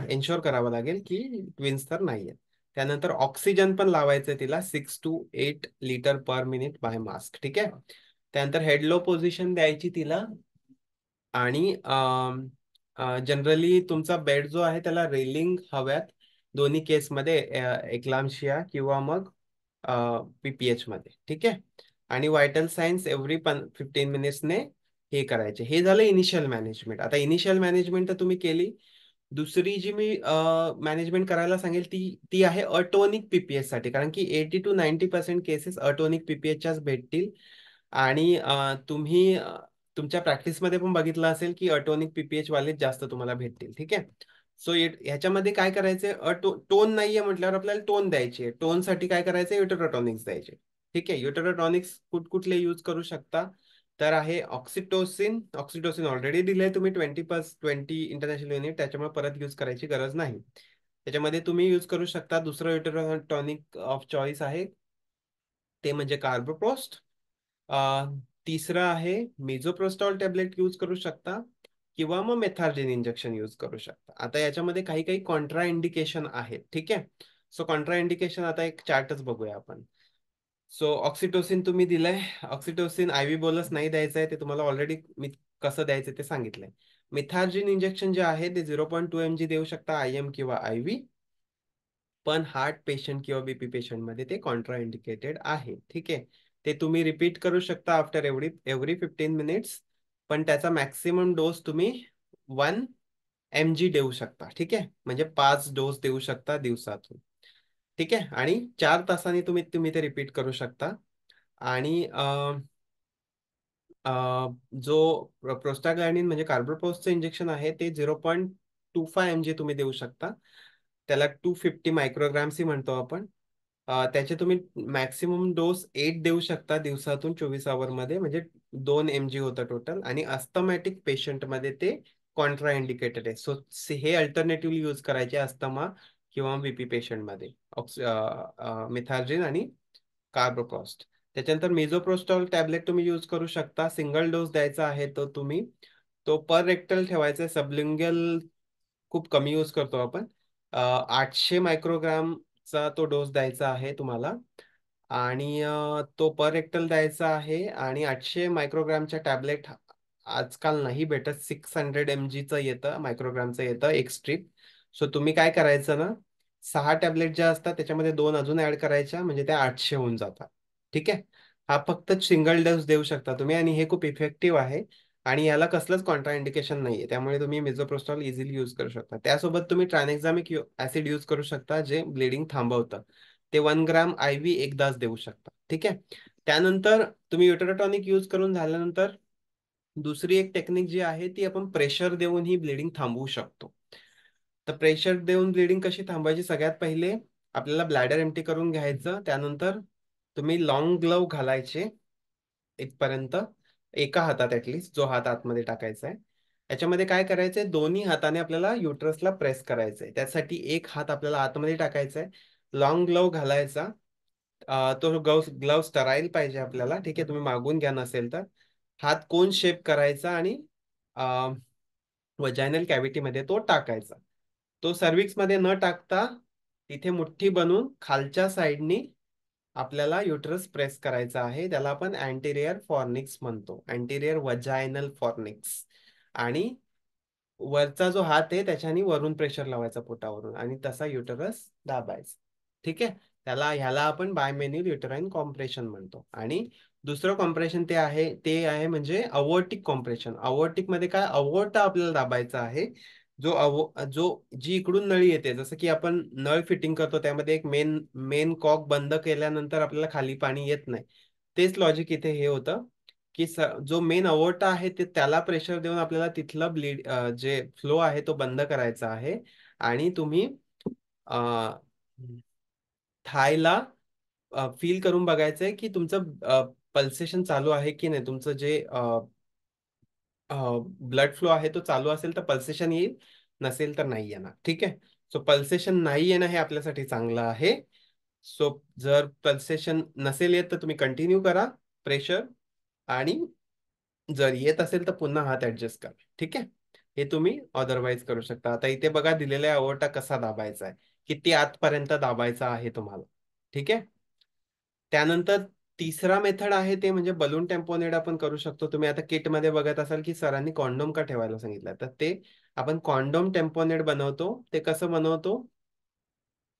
एन्श्योर करावं लागेल की ट्विन्स तर नाही आहेत. त्यानंतर ऑक्सिजन पण लावायचं तिला 6 to 8 litre per minute by mask. ठीक आहे. त्यानंतर हेड लो पोझिशन द्यायची तिला. आणि जनरली तुमचा बेड जो आहे त्याला रेलिंग हव्यात दोन्ही केसमध्ये, एक्लाम्शिया किंवा मग PPH मध्ये. ठीक आहे. आणि व्हायटल सायन्स एव्हरी 15 मिनिट्सने हे करायचे. हे झालं इनिशियल मॅनेजमेंट. आता इनिशियल मॅनेजमेंट तर तुम्ही केली. दुसरी जी मी मॅनेजमेंट करायला सांगेल ती ती आहे अटोनिक PPH साठी, कारण की 80 to 90% केसेस अटोनिक PPHच्याच भेटतील. आणि तुम्ही तुमच्या प्रॅक्टिसमध्ये पण बघितलं असेल की अटोनिक PPH वाले जास्त तुम्हाला भेटतील. ठीक आहे. सो ह्याच्यामध्ये काय करायचंय, टोन नाहीये म्हटल्यावर आपल्याला टोन द्यायची आहे. टोनसाठी काय करायचंय, युटेरोटॉनिक्स द्यायचे. ठीक आहे. युटेरोटॉनिक्स कुठले यूज करू शकता, तर आहे ऑक्सिटोसिन. ऑक्सिटोसिन ऑलरेडी दिले तुम्ही 20 इंटरनॅशनल युनिट, त्याच्यामुळे परत यूज करायची गरज नाही. त्याच्यामध्ये तुम्ही यूज करू शकता दुसरं युटेरोटॉनिक ऑफ चॉईस आहे, ते म्हणजे कार्बोप्रोस्ट. तिसरं आहे मिझोप्रोस्टॉल टॅबलेट यूज करू शकता, किंवा मग मेथार्जिन इंजेक्शन यूज करू शकता. आता याच्यामध्ये काही काही कॉन्ट्रा इंडिकेशन आहेत. ठीक आहे. सो कॉन्ट्रा इंडिकेशन आता एक चार्टच बघूया आपण. सो ऑक्सिटोसिन तुम्ही दिलंय. ऑक्सिटोसिन IV बोलस नाही द्यायचं आहे, ते तुम्हाला ऑलरेडी मी कसं द्यायचं ते सांगितलंय. मिथार्जिन इंजेक्शन जे आहे ते 0.2 mg देऊ शकता, IM किंवा IV. पण हार्ट पेशंट किंवा BP पेशंट मध्ये ते कॉन्ट्रा इंडिकेटेड आहे. ठीक आहे. ते तुम्ही रिपीट करू शकता आफ्टर एव्हरी 15 मिनिट्स, पण त्याचा मॅक्सिमम डोस तुम्ही 1 mg देऊ शकता. ठीक आहे. म्हणजे 5 डोस देऊ शकता दिवसातून. ठीक आहे. आणि 4 तासांनी तुम्ही तुम्ही ते रिपीट करू शकता. आणि जो प्रोस्टाग्लॅंडिन म्हणजे कार्बोपोसचं इंजेक्शन आहे ते 0.25 mg तुम्ही देऊ शकता. त्याला 250 मायक्रोग्राम्स ही म्हणतो आपण. त्याचे तुम्ही मॅक्सिमम डोस 8 देऊ शकता दिवसातून 24 आवर मध्ये, म्हणजे 2 mg होतं टोटल. आणि अस्थमॅटिक पेशंटमध्ये ते कॉन्ट्रा इंडिकेटेड आहे. सो हे अल्टरनेटिव्हली यूज करायचे अस्थमा किंवा BP पेशंटमध्ये, मिथार्जिन आणि कार्बोप्रॉस्ट. त्याच्यानंतर मिझोप्रोस्टॉल टॅबलेट तुम्ही यूज करू शकता. सिंगल डोस द्यायचा आहे तो तुम्ही, तो पर रेक्टल ठेवायचा आहे. सबलिंगल खूप कमी यूज करतो आपण. 800 मायक्रोग्रामचा तो डोस द्यायचा आहे तुम्हाला. आणि तो पर रेक्टल द्यायचा आहे. आणि 800 मायक्रोग्रामच्या टॅबलेट आजकाल नाही भेटत, 600 mg येतं, मायक्रोग्रामचं येतं एक स्ट्रीप. सो तुम्ही काय करायचं ना, 6 टॅबलेट ज्या असतात त्याच्यामध्ये 2 अजून ऍड करायच्या, म्हणजे त्या 800 होऊन जातात. ठीक आहे. हा फक्त सिंगल डोस देऊ शकता तुम्ही, आणि हे खूप इफेक्टिव्ह आहे. आणि याला कसलंच कॉन्ट्रा इंडिकेशन नाहीये, त्यामुळे तुम्ही मिझोप्रोस्टॉल इझिली यूज करू शकता. त्यासोबत तुम्ही ट्रायनेक्झामिक ऍसिड यूज करू शकता, जे ब्लिडिंग थांबवतं. ते 1 ग्राम IV एकदाच देऊ शकता. ठीक आहे. त्यानंतर तुम्ही युटेरोटॉनिक यूज करून झाल्यानंतर दुसरी एक टेक्निक जी आहे ती आपण प्रेशर देऊन ही ब्लिडिंग थांबवू शकतो. तर प्रेशर देऊन ब्लिडिंग कशी थांबवायची, सगळ्यात पहिले आपल्याला ब्लॅडर एम्प्टी करून घ्यायचं. त्यानंतर तुम्ही लॉंग ग्लव घालायचे इथपर्यंत, एका हातात ऍटलिस्ट, जो हात आतमध्ये टाकायचा आहे. याच्यामध्ये काय करायचंय, दोन्ही हाताने आपल्याला युट्रसला प्रेस करायचंय. त्यासाठी एक हात आपल्याला आतमध्ये टाकायचा आहे, लॉंग ग्लव घालायचा. तो ग्लव स्टराईल पाहिजे आपल्याला. ठीक आहे. तुम्ही मागून घ्या नसेल तर. हात कोन शेप करायचा आणि वजायनल कॅव्हिटीमध्ये तो टाकायचा. तो सर्व्हिक्स मध्ये न टाकता तिथे मुठ्ठी बनवून खालच्या साईडनी आपल्याला युटरस प्रेस करायचा आहे. त्याला आपण अँटेरियर फॉर्निक्स म्हणतो, अँटेरियर वजायनल फॉर्निक्स. आणि वरचा जो हात आहे त्याच्याने वरून प्रेशर लावायचा पोटावरून, आणि तसा युटरस दाबायचा. ठीक आहे. ह्याला आपण बायमेन्युअल युटराईन कॉम्प्रेशन म्हणतो. आणि दुसरं कॉम्प्रेशन ते आहे म्हणजे अवोर्टिक कॉम्प्रेशन. अवोर्टिक मध्ये काय, अवोर्टा आपल्याला दाबायचा आहे. जी इकडून नळी येते, जसं की आपण नळ फिटिंग करतो त्यामध्ये एक मेन मेन कॉक बंद केल्यानंतर आपल्याला खाली पाणी येत नाही. तेच लॉजिक इथे हे होतं की जो मेन अवोर्टा आहे ते त्याला प्रेशर देऊन आपल्याला तिथलं जे फ्लो आहे तो बंद करायचा आहे. आणि तुम्ही अ, थायला फील करून बघायचंय की तुमचं पल्सेशन चालू आहे की नाही. तुमचं जे ब्लड फ्लो आहे तो चालू असेल तर पल्सेशन येईल, नसेल तर नाही येणार. ठीक आहे. सो पल्सेशन नाही येणं हे आपल्यासाठी चांगलं आहे. सो जर पल्सेशन नसेल येत तर तुम्ही कंटिन्यू करा प्रेशर, आणि जर येत असेल तर पुन्हा हात ऍडजस्ट करा. ठीक आहे. हे तुम्ही अदरवाईज करू शकता. आता इथे बघा दिलेला आहे अओर्टा कसा दाबायचा आहे, किती आतपर्यंत दाबायचा आहे तुम्हाला. ठीक आहे. त्यानंतर तिसरा मेथड आहे ते म्हणजे बलून टेम्पोनेड आपण करू शकतो. तुम्ही आता किटमध्ये बघत असाल की सरांनी कॉन्डोम का ठेवायला सांगितलं, तर ते आपण कॉन्डोम टेम्पोनेड बनवतो. ते कसं बनवतो,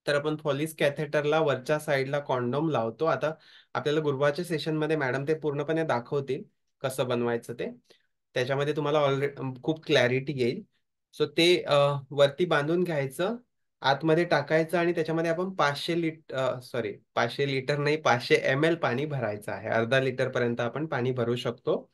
तर आपण फॉलिस कॅथेटरला वरच्या साईडला कॉन्डोम लावतो. आता आपल्याला गुरुवारच्या सेशनमध्ये मॅडम ते पूर्णपणे दाखवतील कसं बनवायचं ते. त्याच्यामध्ये तुम्हाला ऑलरेडी खूप क्लॅरिटी येईल. सो ते वरती बांधून घ्यायचं, आतमध्ये टाकायचं, आणि त्याच्यामध्ये आपण 500 लिटर नाही, 500 ml पाणी भरायचं आहे. अर्धा लिटर पर्यंत आपण पाणी भरू शकतो.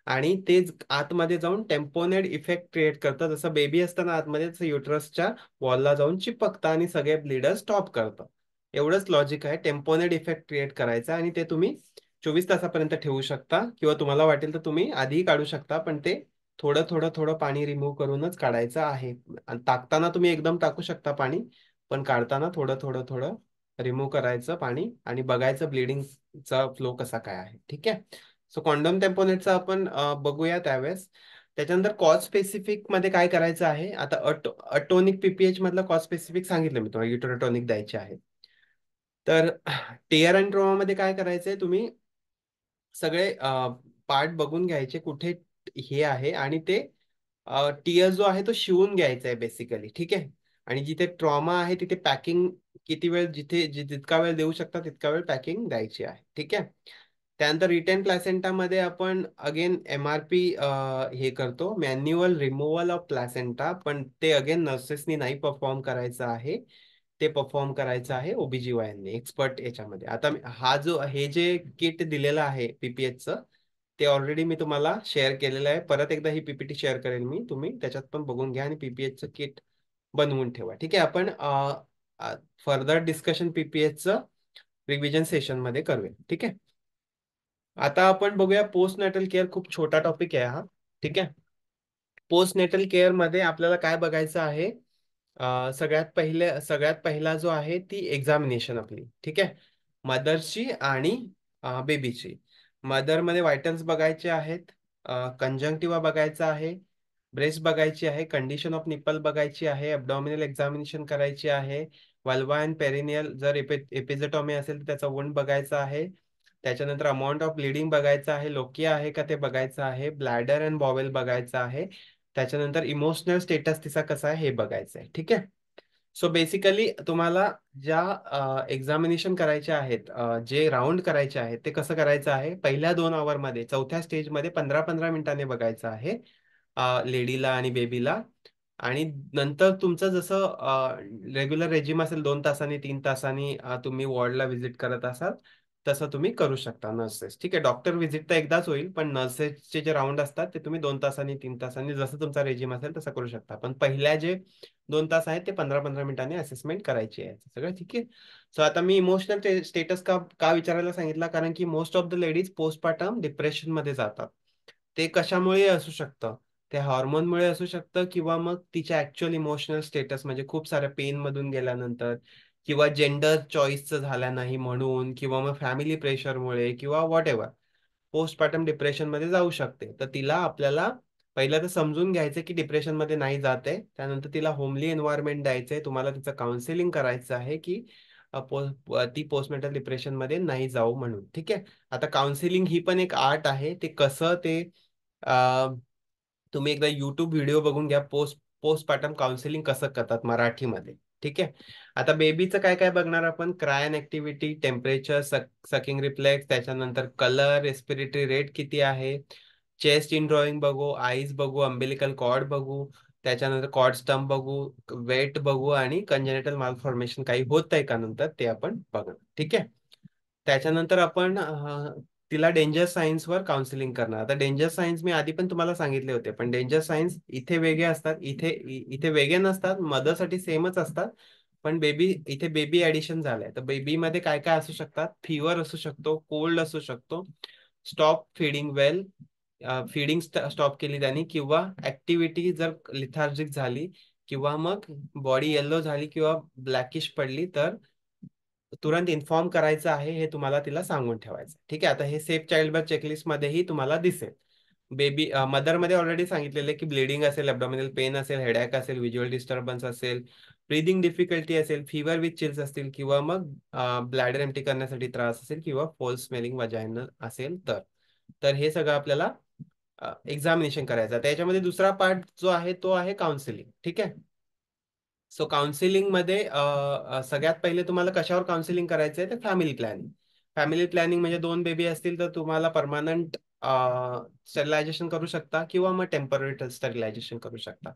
आणि तेच आतमध्ये जाऊन टेम्पोनेड इफेक्ट क्रिएट करतं. जसं बेबी असताना आतमध्ये, तसं युटरसच्या वॉलला जाऊन चिपकतं आणि सगळे ब्लीडर स्टॉप करतं. एवढंच लॉजिक आहे. टेम्पोनेड इफेक्ट क्रिएट करायचा, आणि ते तुम्ही 24 तासापर्यंत ठेवू शकता, किंवा तुम्हाला वाटेल तर तुम्ही आधीही काढू शकता, पण ते थोडं थोडं थोडं पाणी रिमूव्ह करूनच काढायचं आहे. आणि टाकताना तुम्ही एकदम टाकू शकता पाणी, पण काढताना थोडं थोडं थोडं रिमूव्ह करायचं पाणी, आणि बघायचं ब्लिडिंगचा फ्लो कसा काय आहे. ठीक आहे. सो कॉन्डोम टेम्पोनेटचा आपण बघूया त्यावेळेस. त्याच्यानंतर कॉज स्पेसिफिक मध्ये काय करायचं आहे, आता अटोनिक पीपीएच मधलं कॉज स्पेसिफिक सांगितलं मी तुम्हाला, युटेरोटोनिक द्यायचे आहे. तर टीआर आणि ट्रोमा मध्ये काय करायचंय, तुम्ही सगळे पार्ट बघून घ्यायचे कुठे हे आहे, आणि ते टीयर जो आहे तो शिवून घ्यायचा आहे बेसिकली. ठीक आहे. आणि जिथे ट्रॉमा आहे तिथे पॅकिंग किती वेळ, जितका वेळ देऊ शकता तितका वेळ पॅकिंग द्यायची आहे. ठीक आहे. त्यानंतर रिटेन प्लॅसेंटामध्ये आपण अगेन एमआरपी हे करतो, मॅन्युअल रिमूव्हल ऑफ प्लॅसेंटा, पण ते अगेन नर्सेसनी नाही परफॉर्म करायचं आहे. ते परफॉर्म करायचं आहे ओबीजीवायनने, एक्सपर्ट याच्यामध्ये. आता हे जे किट दिलेलं आहे पीपीएचचं, ते ऑलरेडी मी तुम्हाला शेअर केलेलं आहे. परत एकदा ही पीपीटी शेअर करेल मी, तुम्ही त्याच्यात पण बघून घ्या आणि पीपीएचचं किट बनवून ठेवा. ठीक आहे. आपण फर्दर डिस्कशन पीपीएचचं रिव्हिजन सेशन मध्ये करूया. ठीक आहे. आता आपण बघूया पोस्ट नॅटल केअर. खूप छोटा टॉपिक आहे हा. ठीक आहे. पोस्ट नेटल केअर मध्ये आपल्याला काय बघायचं आहे, सगळ्यात पहिला जो आहे ती एक्झामिनेशन आपली. ठीक आहे. मदरची आणि बेबीची. मदरमध्ये व्हायटल्स बघायचे आहेत, कंजंक्टिव्हा बघायचा आहे, ब्रेस्ट बघायची आहे, कंडिशन ऑफ निपल बघायची आहे, अबडॉमिनल एक्झामिनेशन करायची आहे, वल्वा अँड पेरिनियल, जर एपिझोटॉमी असेल तर त्याचा वुंड बघायचा आहे. त्याच्यानंतर अमाऊंट ऑफ ब्लिडिंग बघायचं आहे, लोकिया आहे का ते बघायचं आहे, ब्लॅडर अँड बॉवेल बघायचं आहे. त्याच्यानंतर इमोशनल स्टेटस तिचा कसा आहे हे बघायचं आहे. ठीक आहे. सो बेसिकली तुम्हाला ज्या एक्झामिनेशन करायचे आहेत, जे राऊंड करायचे आहेत, ते कसं करायचं आहे, पहिल्या 2 आवरमध्ये चौथ्या स्टेजमध्ये 15-15 मिनिटांनी बघायचं आहे लेडीला आणि बेबीला. आणि नंतर तुमचं जसं रेग्युलर रेजिम असेल, 2 तासांनी 3 तासांनी तुम्ही वॉर्डला व्हिजिट करत असाल, तसं तुम्ही करू शकता नर्सेस. ठीक आहे. डॉक्टर व्हिजिट तर एकदाच होईल, पण नर्सेसचे जे राऊंड असतात ते तुम्ही 2 तासांनी 3 तासांनी जसं तुमचा रेजिम असेल तसं करू शकता. पण पहिल्या जे 2 तास आहेत ते 15-15 मिनिटांनी असेसमेंट करायची आहे सगळं. ठीक आहे. सो आता मी इमोशनल स्टेटस का का विचारायला सांगितलं, कारण की most of the ladies postpartum depression मध्ये जातात. ते कशामुळे असू शकतं, ते हॉर्मोनमुळे असू शकतं, किंवा मग तिच्या ऍक्च्युअल इमोशनल स्टेटस म्हणजे खूप साऱ्या पेन मधून गेल्यानंतर, किंवा जेंडर चॉईसचं झालं नाही म्हणून, किंवा मग फॅमिली प्रेशरमुळे, किंवा व्हॉट एव्हर पोस्टपार्टम डिप्रेशन मध्ये जाऊ शकते. तर तिला आपल्याला पहिलं तर समजून घ्यायचं की डिप्रेशन मध्ये नाही जात आहे. त्यानंतर तिला होमली एन्व्हायरमेंट द्यायचंय, तुम्हाला तिचं काउन्सिलिंग करायचं आहे की ती पोस्टमेटल डिप्रेशन मध्ये नाही जाऊ म्हणून. ठीक आहे. आता काउन्सिलिंग ही पण एक आर्ट आहे. ते कसं ते तुम्ही एकदा युट्यूब व्हिडिओ बघून घ्या, पोस्टपार्टम काउन्सिलिंग कसं करतात मराठीमध्ये. ठीक आहे. आता बेबीचं काय काय बघणार आपण, क्रायन ऍक्टिव्हिटी, टेम्परेचर, सकिंग रिफ्लेक्स, त्याच्यानंतर कलर, रेस्पिरेटरी रेट किती आहे, चेस्ट इन ड्रॉइंग बघू, आईज बघू, अम्बिलिकल कॉर्ड बघू, त्याच्यानंतर कॉर्ड स्टम्प बघू, वेट बघू आणि कंजेनिटल मालफॉर्मेशन काही होत आहे का नंतर ते आपण बघणार. ठीक आहे. त्याच्यानंतर आपण तिला डेंजर सायन्स वर काउन्सिलिंग करणार. आता डेंजर सायन्स मी आधी पण तुम्हाला सांगितले होते, पण डेंजर सायन्स इथे वेगळे असतात, इथे वेगळे नसतात, मदरसाठी सेमच असतात. पण इथे बेबी ऍडिशन झालंय, तर बेबी मध्ये काय काय असू शकतात, फिवर असू शकतो, कोल्ड असू शकतो, स्टॉप फिडिंग वेल, फिडिंग स्टॉप केली त्यांनी, किंवा ऍक्टिव्हिटी जर लिथार्जिक झाली, किंवा मग बॉडी येल्लो झाली किंवा ब्लॅकिश पडली, तर तुरंत इन्फॉर्म करायचं आहे, हे तुम्हाला तिला सांगून ठेवायचं. ठीक आहे. आता हे सेफ चाइल्ड बर्थ चेकलिस्ट मध्येही तुम्हाला दिसेल. बेबी मदर मध्ये ऑलरेडी सांगितलेलं आहे की ब्लिडिंग असेल, ॲब्डॉमिनल पेन असेल, हेडॅक असेल, व्हिज्युअल डिस्टर्बन्स असेल, ब्रीदिंग डिफिकल्टी असेल, फिवर विथ चिल्स असतील, किंवा मग ब्लॅडर एम्प्टी करण्यासाठी त्रास असेल, किंवा फोल स्मेलिंग वजायनल असेल, तर तर हे सगळं आपल्याला एक्झामिनेशन करायचं. त्याच्यामध्ये दुसरा पार्ट जो आहे तो आहे काउन्सिलिंग. ठीक आहे. सो काउन्सिलिंग मध्ये सगळ्यात पहिले तुम्हाला कशावर काउन्सिलिंग करायचं आहे, तर फॅमिली प्लॅनिंग. फॅमिली प्लॅनिंग म्हणजे 2 बेबी असतील तर तुम्हाला परमानंट स्टरिलायझेशन करू शकता, किंवा मग टेम्पररी स्टरिलायझेशन करू शकता.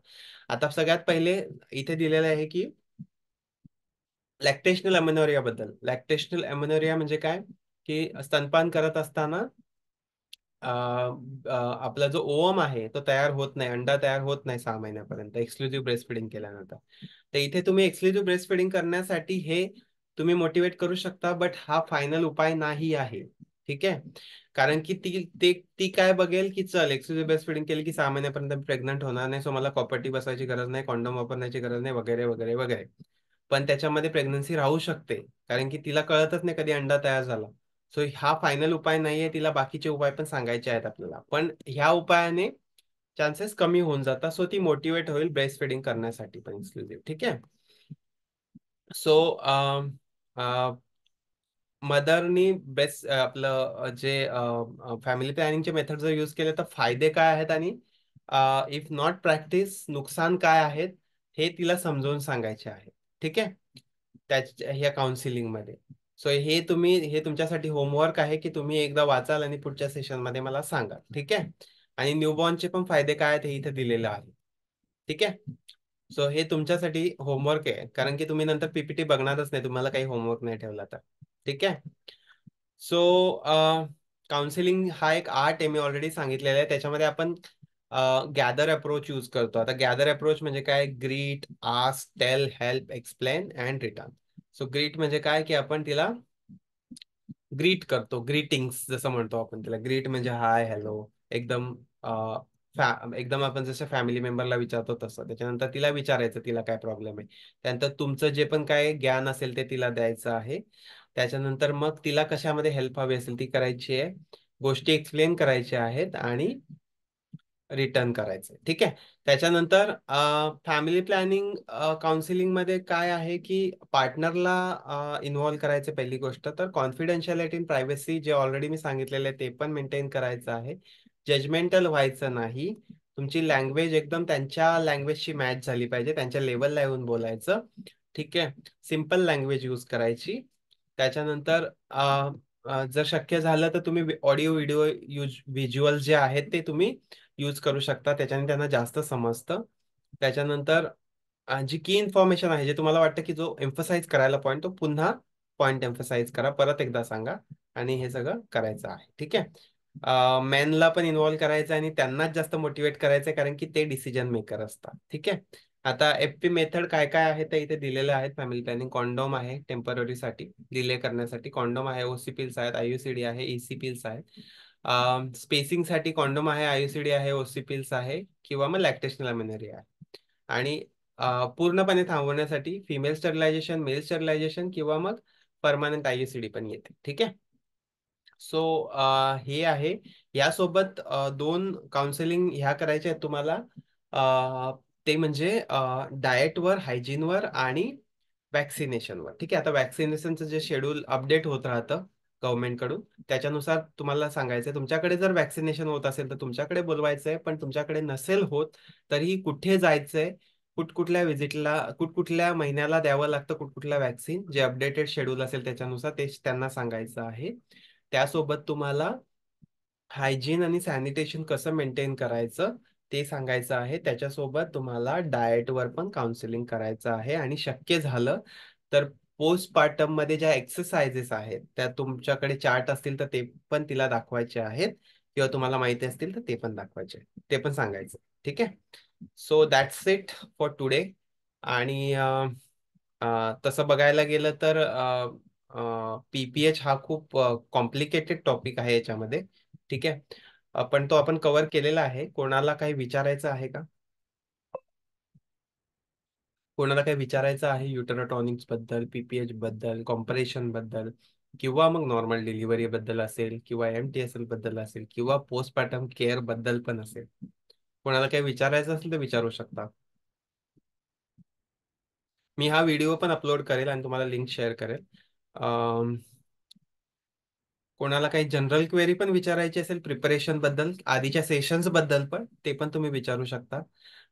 आता सगळ्यात पहिले इथे दिलेलं आहे की लॅक्टेशनल अमेनोरिया बद्दल. लॅक्टेशनल अमेनोरिया म्हणजे काय, की स्तनपान करत असताना आपला जो ओवम आहे तो तयार होत नाही, अंडा तयार होत नाही 6 महिन्यापर्यंत एक्सक्लुझिव्ह ब्रेस्ट फिडिंग केल्यानंतर. तर इथे तुम्ही एक्सक्लुझिव्ह ब्रेस्ट फिडिंग करण्यासाठी हे तुम्ही मोटिवेट करू शकता, बट हा फायनल उपाय नाही आहे. ठीक आहे. कारण की ती काय बघेल की चल एक्सक्लुझिव्ह ब्रेस्ट फिडिंग केली की 6 महिन्यापर्यंत प्रेग्नंट होणार नाही, सो मला कॉपर्टी बसवायची गरज नाही, कॉन्डोम वापरण्याची गरज नाही, वगैरे वगैरे वगैरे. पण त्याच्यामध्ये प्रेग्नन्सी राहू शकते, कारण की तिला कळतच नाही कधी अंडा तयार झाला. सो हा फायनल उपाय नाहीये, तिला बाकीचे उपाय पण सांगायचे आहेत आपल्याला, पण ह्या उपायाने चान्सेस कमी होऊन जातात. सो ती मोटिवेट होईल ब्रेस्ट फिडिंग करण्यासाठी पण एक्सक्लुझिव्ह. ठीक आहे. सो मदरनी बेस्ट आपलं जे फॅमिली प्लॅनिंगचे मेथड जर यूज केले तर फायदे काय आहेत, आणि इफ नॉट प्रॅक्टिस नुकसान काय आहेत, हे तिला समजावून सांगायचे आहे. ठीक आहे. त्या ह्या काउन्सिलिंग मध्ये. सो हे तुमच्यासाठी होमवर्क आहे की तुम्ही एकदा वाचाल आणि पुढच्या सेशन मध्ये मला सांगा. ठीक आहे. आणि न्यूबॉर्नचे पण फायदे काय आहेत हे इथे दिलेले आहे. ठीक आहे. सो हे तुमच्यासाठी होमवर्क आहे, कारण की तुम्ही नंतर पीपीटी बघणारच नाही, तुम्हाला काही होमवर्क नाही ठेवला तर. ठीक आहे. सो काउन्सिलिंग हा एक आर्ट आहे, मी ऑलरेडी सांगितलेला आहे. त्याच्यामध्ये आपण गॅदर अप्रोच यूज करतो. आता गॅदर अप्रोच म्हणजे काय, greet, ask, tell, help, explain and return. So greet म्हणजे काय, की आपण तिला ग्रीट करतो, ग्रीटिंग्स जसं म्हणतो आपण तिला. ग्रीट म्हणजे हाय, हॅलो, एकदम एकदम आपण जसं फॅमिली मेंबरला विचारतो तसं. त्याच्यानंतर तिला विचारायचं तिला काय प्रॉब्लेम आहे, त्यानंतर तुमचं जे पण काय ज्ञान असेल ते तिला द्यायचं आहे. त्याच्यानंतर मग तिला कशामध्ये हेल्प हवी असेल ती करायची आहे, गोष्टी एक्सप्लेन करायच्या आहेत आणि रिटर्न करायचं. ठीक आहे. त्याच्यानंतर फॅमिली प्लॅनिंग काउन्सिलिंग मध्ये काय आहे की पार्टनरला इन्व्हॉल्व करायचं. पहिली गोष्ट तर कॉन्फिडेन्शियलिटी इन प्रायव्हसी, जे ऑलरेडी मी सांगितलेलं आहे ते पण मेंटेन करायचं आहे. जजमेंटल व्हायचं नाही. तुमची लँग्वेज एकदम त्यांच्या लँग्वेजशी मॅच झाली पाहिजे, त्यांच्या लेवलला येऊन बोलायचं. ठीक आहे. सिम्पल लँग्वेज यूज करायची. त्याच्यानंतर जर शक्य झालं तर तुम्ही ऑडिओ व्हिडिओ व्हिज्युअल जे आहेत ते तुम्ही यूज करू शकता, त्याच्याने त्यांना जास्त समजतं. त्याच्यानंतर जी की इन्फॉर्मेशन आहे, जे तुम्हाला वाटतं की जो एम्फसाइज करायला पॉईंट, तो पुन्हा पॉईंट एम्फसाइज करा, परत एकदा सांगा, आणि हे सगळं करायचं आहे. ठीक आहे. मेनला पण इन्व्हॉल्व करायचं आणि त्यांनाच जास्त मोटिवेट करायचं, कारण की ते डिसिजन मेकर असतात. ठीक आहे. आता एफपी मेथड काय काय आहे ते इथे दिलेले आहेत. फॅमिली प्लॅनिंग कॉन्डोम आहे टेम्पररीसाठी, डिले करण्यासाठी कॉन्डोम आहे, ओसी पिल्स आहेत, आयुसीडी आहे, एसी पिल्स आहेत. स्पेसिंगसाठी कॉन्डोम आहे, आयुसीडी आहे, ओसी पिल्स आहे, किंवा मग लॅक्टेशनल अमेनरी आहे. आणि पूर्णपणे थांबवण्यासाठी फिमेल स्टरिलायझेशन, मेल स्टरिलायझेशन, किंवा मग परमानंट आयुसीडी पण येते. ठीक आहे. सो हे आहे. यासोबत 2 काउन्सिलिंग ह्या करायच्या आहेत तुम्हाला. ते म्हणजे डाएटवर, हायजीनवर आणि वॅक्सिनेशनवर. ठीक आहे. आता वॅक्सिनेशनचं जे शेड्यूल अपडेट होत राहतं गव्हर्नमेंटकडून, त्याच्यानुसार तुम्हाला सांगायचं, तुमच्याकडे जर वॅक्सिनेशन होत असेल तर तुमच्याकडे बोलवायचं आहे, पण तुमच्याकडे नसेल होत तरीही कुठे जायचंय, कुठकुठल्या व्हिजिटला कुठकुठल्या महिन्याला द्यावं लागतं कुठकुठल्या वॅक्सिन, जे अपडेटेड शेड्यूल असेल त्याच्यानुसार ते त्यांना सांगायचं आहे. त्यासोबत तुम्हाला हायजीन आणि सॅनिटेशन कसं मेंटेन करायचं ते सांगायचं आहे. त्याच्यासोबत तुम्हाला डाएटवर पण काउन्सिलिंग करायचं आहे. आणि शक्य झालं तर पोस्टपार्टम मध्ये ज्या एक्सरसाइजेस आहेत त्या तुमच्याकडे चार्ट असतील तर ते पण तिला दाखवायचे आहेत, किंवा तुम्हाला माहिती असतील तर ते पण दाखवायचे, ते पण सांगायचं. ठीक आहे. So that's it for today. आणि तसं बघायला गेलं तर पीपीएच हा खूप कॉम्प्लिकेटेड टॉपिक आहे याच्यामध्ये. ठीक आहे. पण तो आपण कव्हर केलेला आहे. कोणाला काही विचारायचं आहे का? कोणाला काही विचारायचं आहे युटेरोटॉनिक्स बद्दल, पीपीएच बद्दल, कॉम्परेशन बद्दल, किंवा मग नॉर्मल डिलिव्हरी बद्दल असेल, किंवा एमटीएसएल बद्दल असेल, किंवा पोस्टपार्टम केअर बद्दल पण असेल. कोणाला काही विचारायचं असेल तर विचारू शकता. मी हा व्हिडिओ पण अपलोड करेल आणि तुम्हाला लिंक शेअर करेल. कोणाला काही जनरल क्वेरी पण विचारायची असेल प्रिपरेशन बद्दल, आधीच्या सेशन्स बद्दल पण, ते पण तुम्ही विचारू शकता.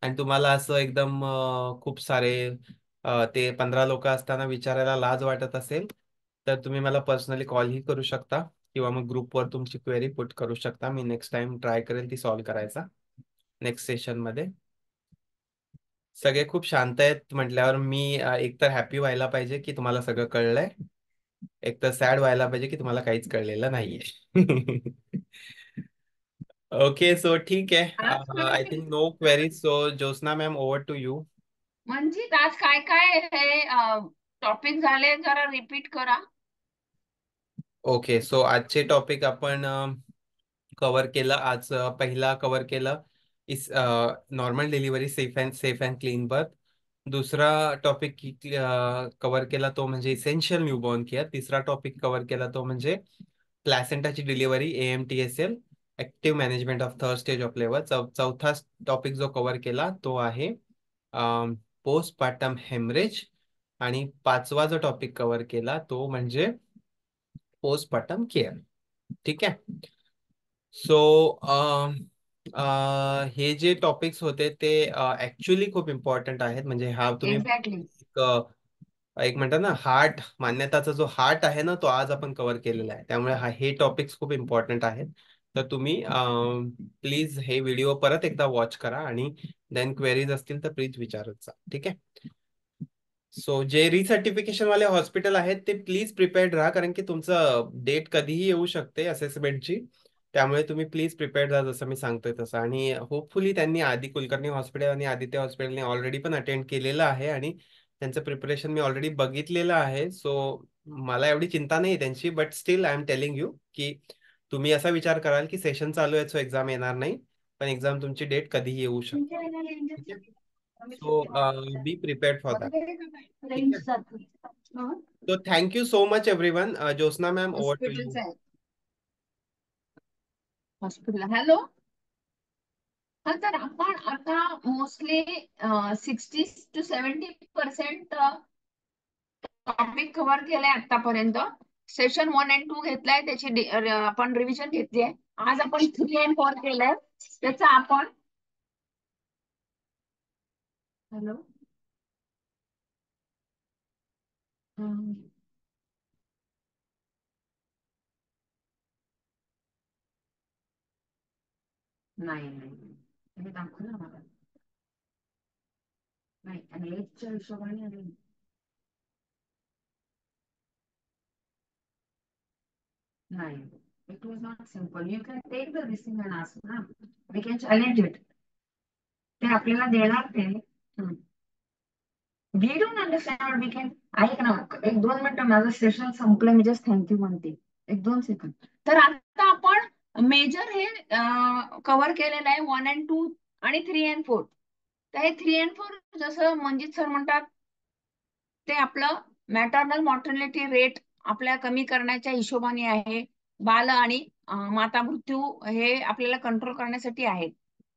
आणि तुम्हाला असं एकदम खूप सारे ते 15 लोक असताना विचारायला लाज वाटत असेल तर तुम्ही मला पर्सनली कॉलही करू शकता, किंवा मग ग्रुपवर तुमची क्वेरी पुट करू शकता. मी नेक्स्ट टाइम ट्राय करेल ती सॉल्व्ह करायचा नेक्स्ट सेशन मध्ये. सगळे खूप शांत आहेत म्हटल्यावर मी एकतर हॅपी व्हायला पाहिजे की तुम्हाला सगळं कळलंय, एक तर सॅड व्हायला पाहिजे की तुम्हाला काहीच कळलेलं नाहीये. ओके, सो ठीक आहे. आज काय I think no queries, so Jyotsna ma'am over to you. म्हणजे आज काय काय हे टॉपिक झाले जरा रिपीट करा. ओके, सो आजचे टॉपिक आपण कव्हर केलं. आज पहिला कव्हर केलं is normal delivery safe and clean birth. दुसरा टॉपिक कव्हर केला तो म्हणजे इसेन्शियल न्यूबॉर्न केअर. तिसरा टॉपिक कव्हर केला तो म्हणजे प्लॅसेंटाची delivery, AMTSL, active management of third stage of labour. चौथा टॉपिक जो कव्हर केला तो आहे पोस्टपार्टम हेमरेज. आणि पाचवा जो टॉपिक कव्हर केला तो म्हणजे पोस्टपार्टम केअर. ठीक आहे. सो हे जे टॉपिक्स होते ते ऍक्च्युली खूप इम्पॉर्टंट आहेत. म्हणजे हा तुम्ही एक्झॅक्टली. एक म्हणतात ना हार्ट, मान्यताचा जो हार्ट आहे ना तो आज आपण कव्हर केलेला आहे. त्यामुळे हे टॉपिक्स खूप इम्पॉर्टंट आहेत. तर तुम्ही प्लीज हे व्हिडिओ परत एकदा वॉच करा आणि देन क्वेरीज असतील तर प्लीज विचारत जा. ठीक आहे. सो जे रिसर्टिफिकेशन वाले हॉस्पिटल आहेत ते प्लीज प्रिपेअर्ड राहा, कारण की तुमचं डेट कधीही येऊ शकते असेसमेंटची. त्यामुळे तुम्ही प्लीज प्रिपेअर्ड राहा, जसं मी सांगतोय तसं. आणि होपफुली त्यांनी आदि कुलकर्णी हॉस्पिटल आणि आदित्य हॉस्पिटलने ऑलरेडी पण अटेंड केलेलं आहे आणि त्यांचं प्रिपरेशन मी ऑलरेडी बघितलेलं आहे. सो मला एवढी चिंता नाही त्यांची, but still I am telling you की तुम्ही असा विचार कराल की सेशन चालू आहे सो एक्झाम येणार नाही, पण एक्झाम तुमची डेट कधीही येऊ शकते. ठीक आहे. So be prepared for that. ठीक आहे. तो thank you so much everyone. Jyotsna ma'am, over to you. हॉस्पिटलचं आहे. Hospital hello. हा तर आपण आता मोस्टली 60 to 70% टॉपिक कव्हर केलंय आतापर्यंत. सेशन 1 and 2 घेतलाय, त्याची आपण रिव्हिजन घेतली आहे. आज आपण 3 and 4 केलंय. त्याचा आपण हॅलो नाही नाही हे दाखवलं ना मला. नाही आणि एजच्या हिशोबाने नाही. It was not simple. You can take the receipt and ask ना. We can challenge it. ते आपल्याला देणार ते. We don't understand what we can. ऐक ना, 1-2 मिनिटं माझं सेशन संपलं, मी जस्ट थँक्यू म्हणते. 1-2 सेकंद. तर आता आपण मेजर हे कव्हर केलेलं आहे 1 and 2 आणि 3 and 4. तर हे 3 and 4 जसं मंजित सर म्हणतात ते आपलं मॅटर्नल मॉर्टॅलिटी रेट आपल्या कमी करण्याच्या हिशोबाने आहे. बाल आणि माता मृत्यू हे आपल्याला कंट्रोल करण्यासाठी आहे.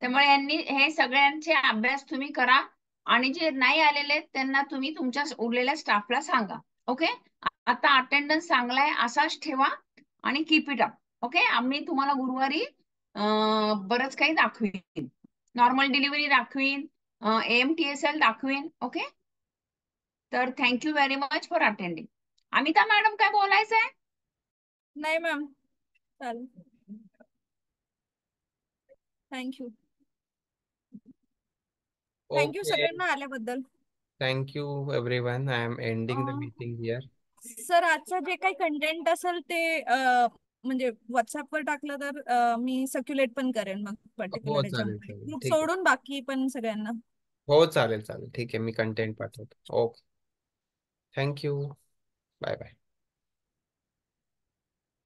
त्यामुळे यांनी हे सगळ्यांचे अभ्यास तुम्ही करा आणि जे नाही आलेले त्यांना तुम्ही तुमच्या उरलेल्या स्टाफला सांगा. ओके. आता अटेंडन्स चांगला आहे असाच ठेवा आणि कीप इट अप. ओके. आम्ही तुम्हाला गुरुवारी बरंच काही दाखवीन. नॉर्मल डिलिव्हरी दाखवीन, AMTSL दाखवेन. ओके. तर thank you very much for attending. Amita madam काय बोलायचंय? नाही मॅम, चालेल. थँक्यू. Thank you okay. सगळ्यांना आल्याबद्दल. Thank you everyone. I am ending the meeting here. Sir आजचं जे काही कंटेंट असेल ते म्हणजे व्हॉट्सअपवर टाकलं तर मी सर्क्युलेट पण करेन मग हो, पर्टिक्युलर चालेल याच्यामध्ये, चालेल, ग्रुप ठीक आहे. सोडून बाकी पण सगळ्यांना. हो, चालेल चालेल, ठीक आहे, मी कंटेंट पाठवतो. Okay. Thank you. Bye bye.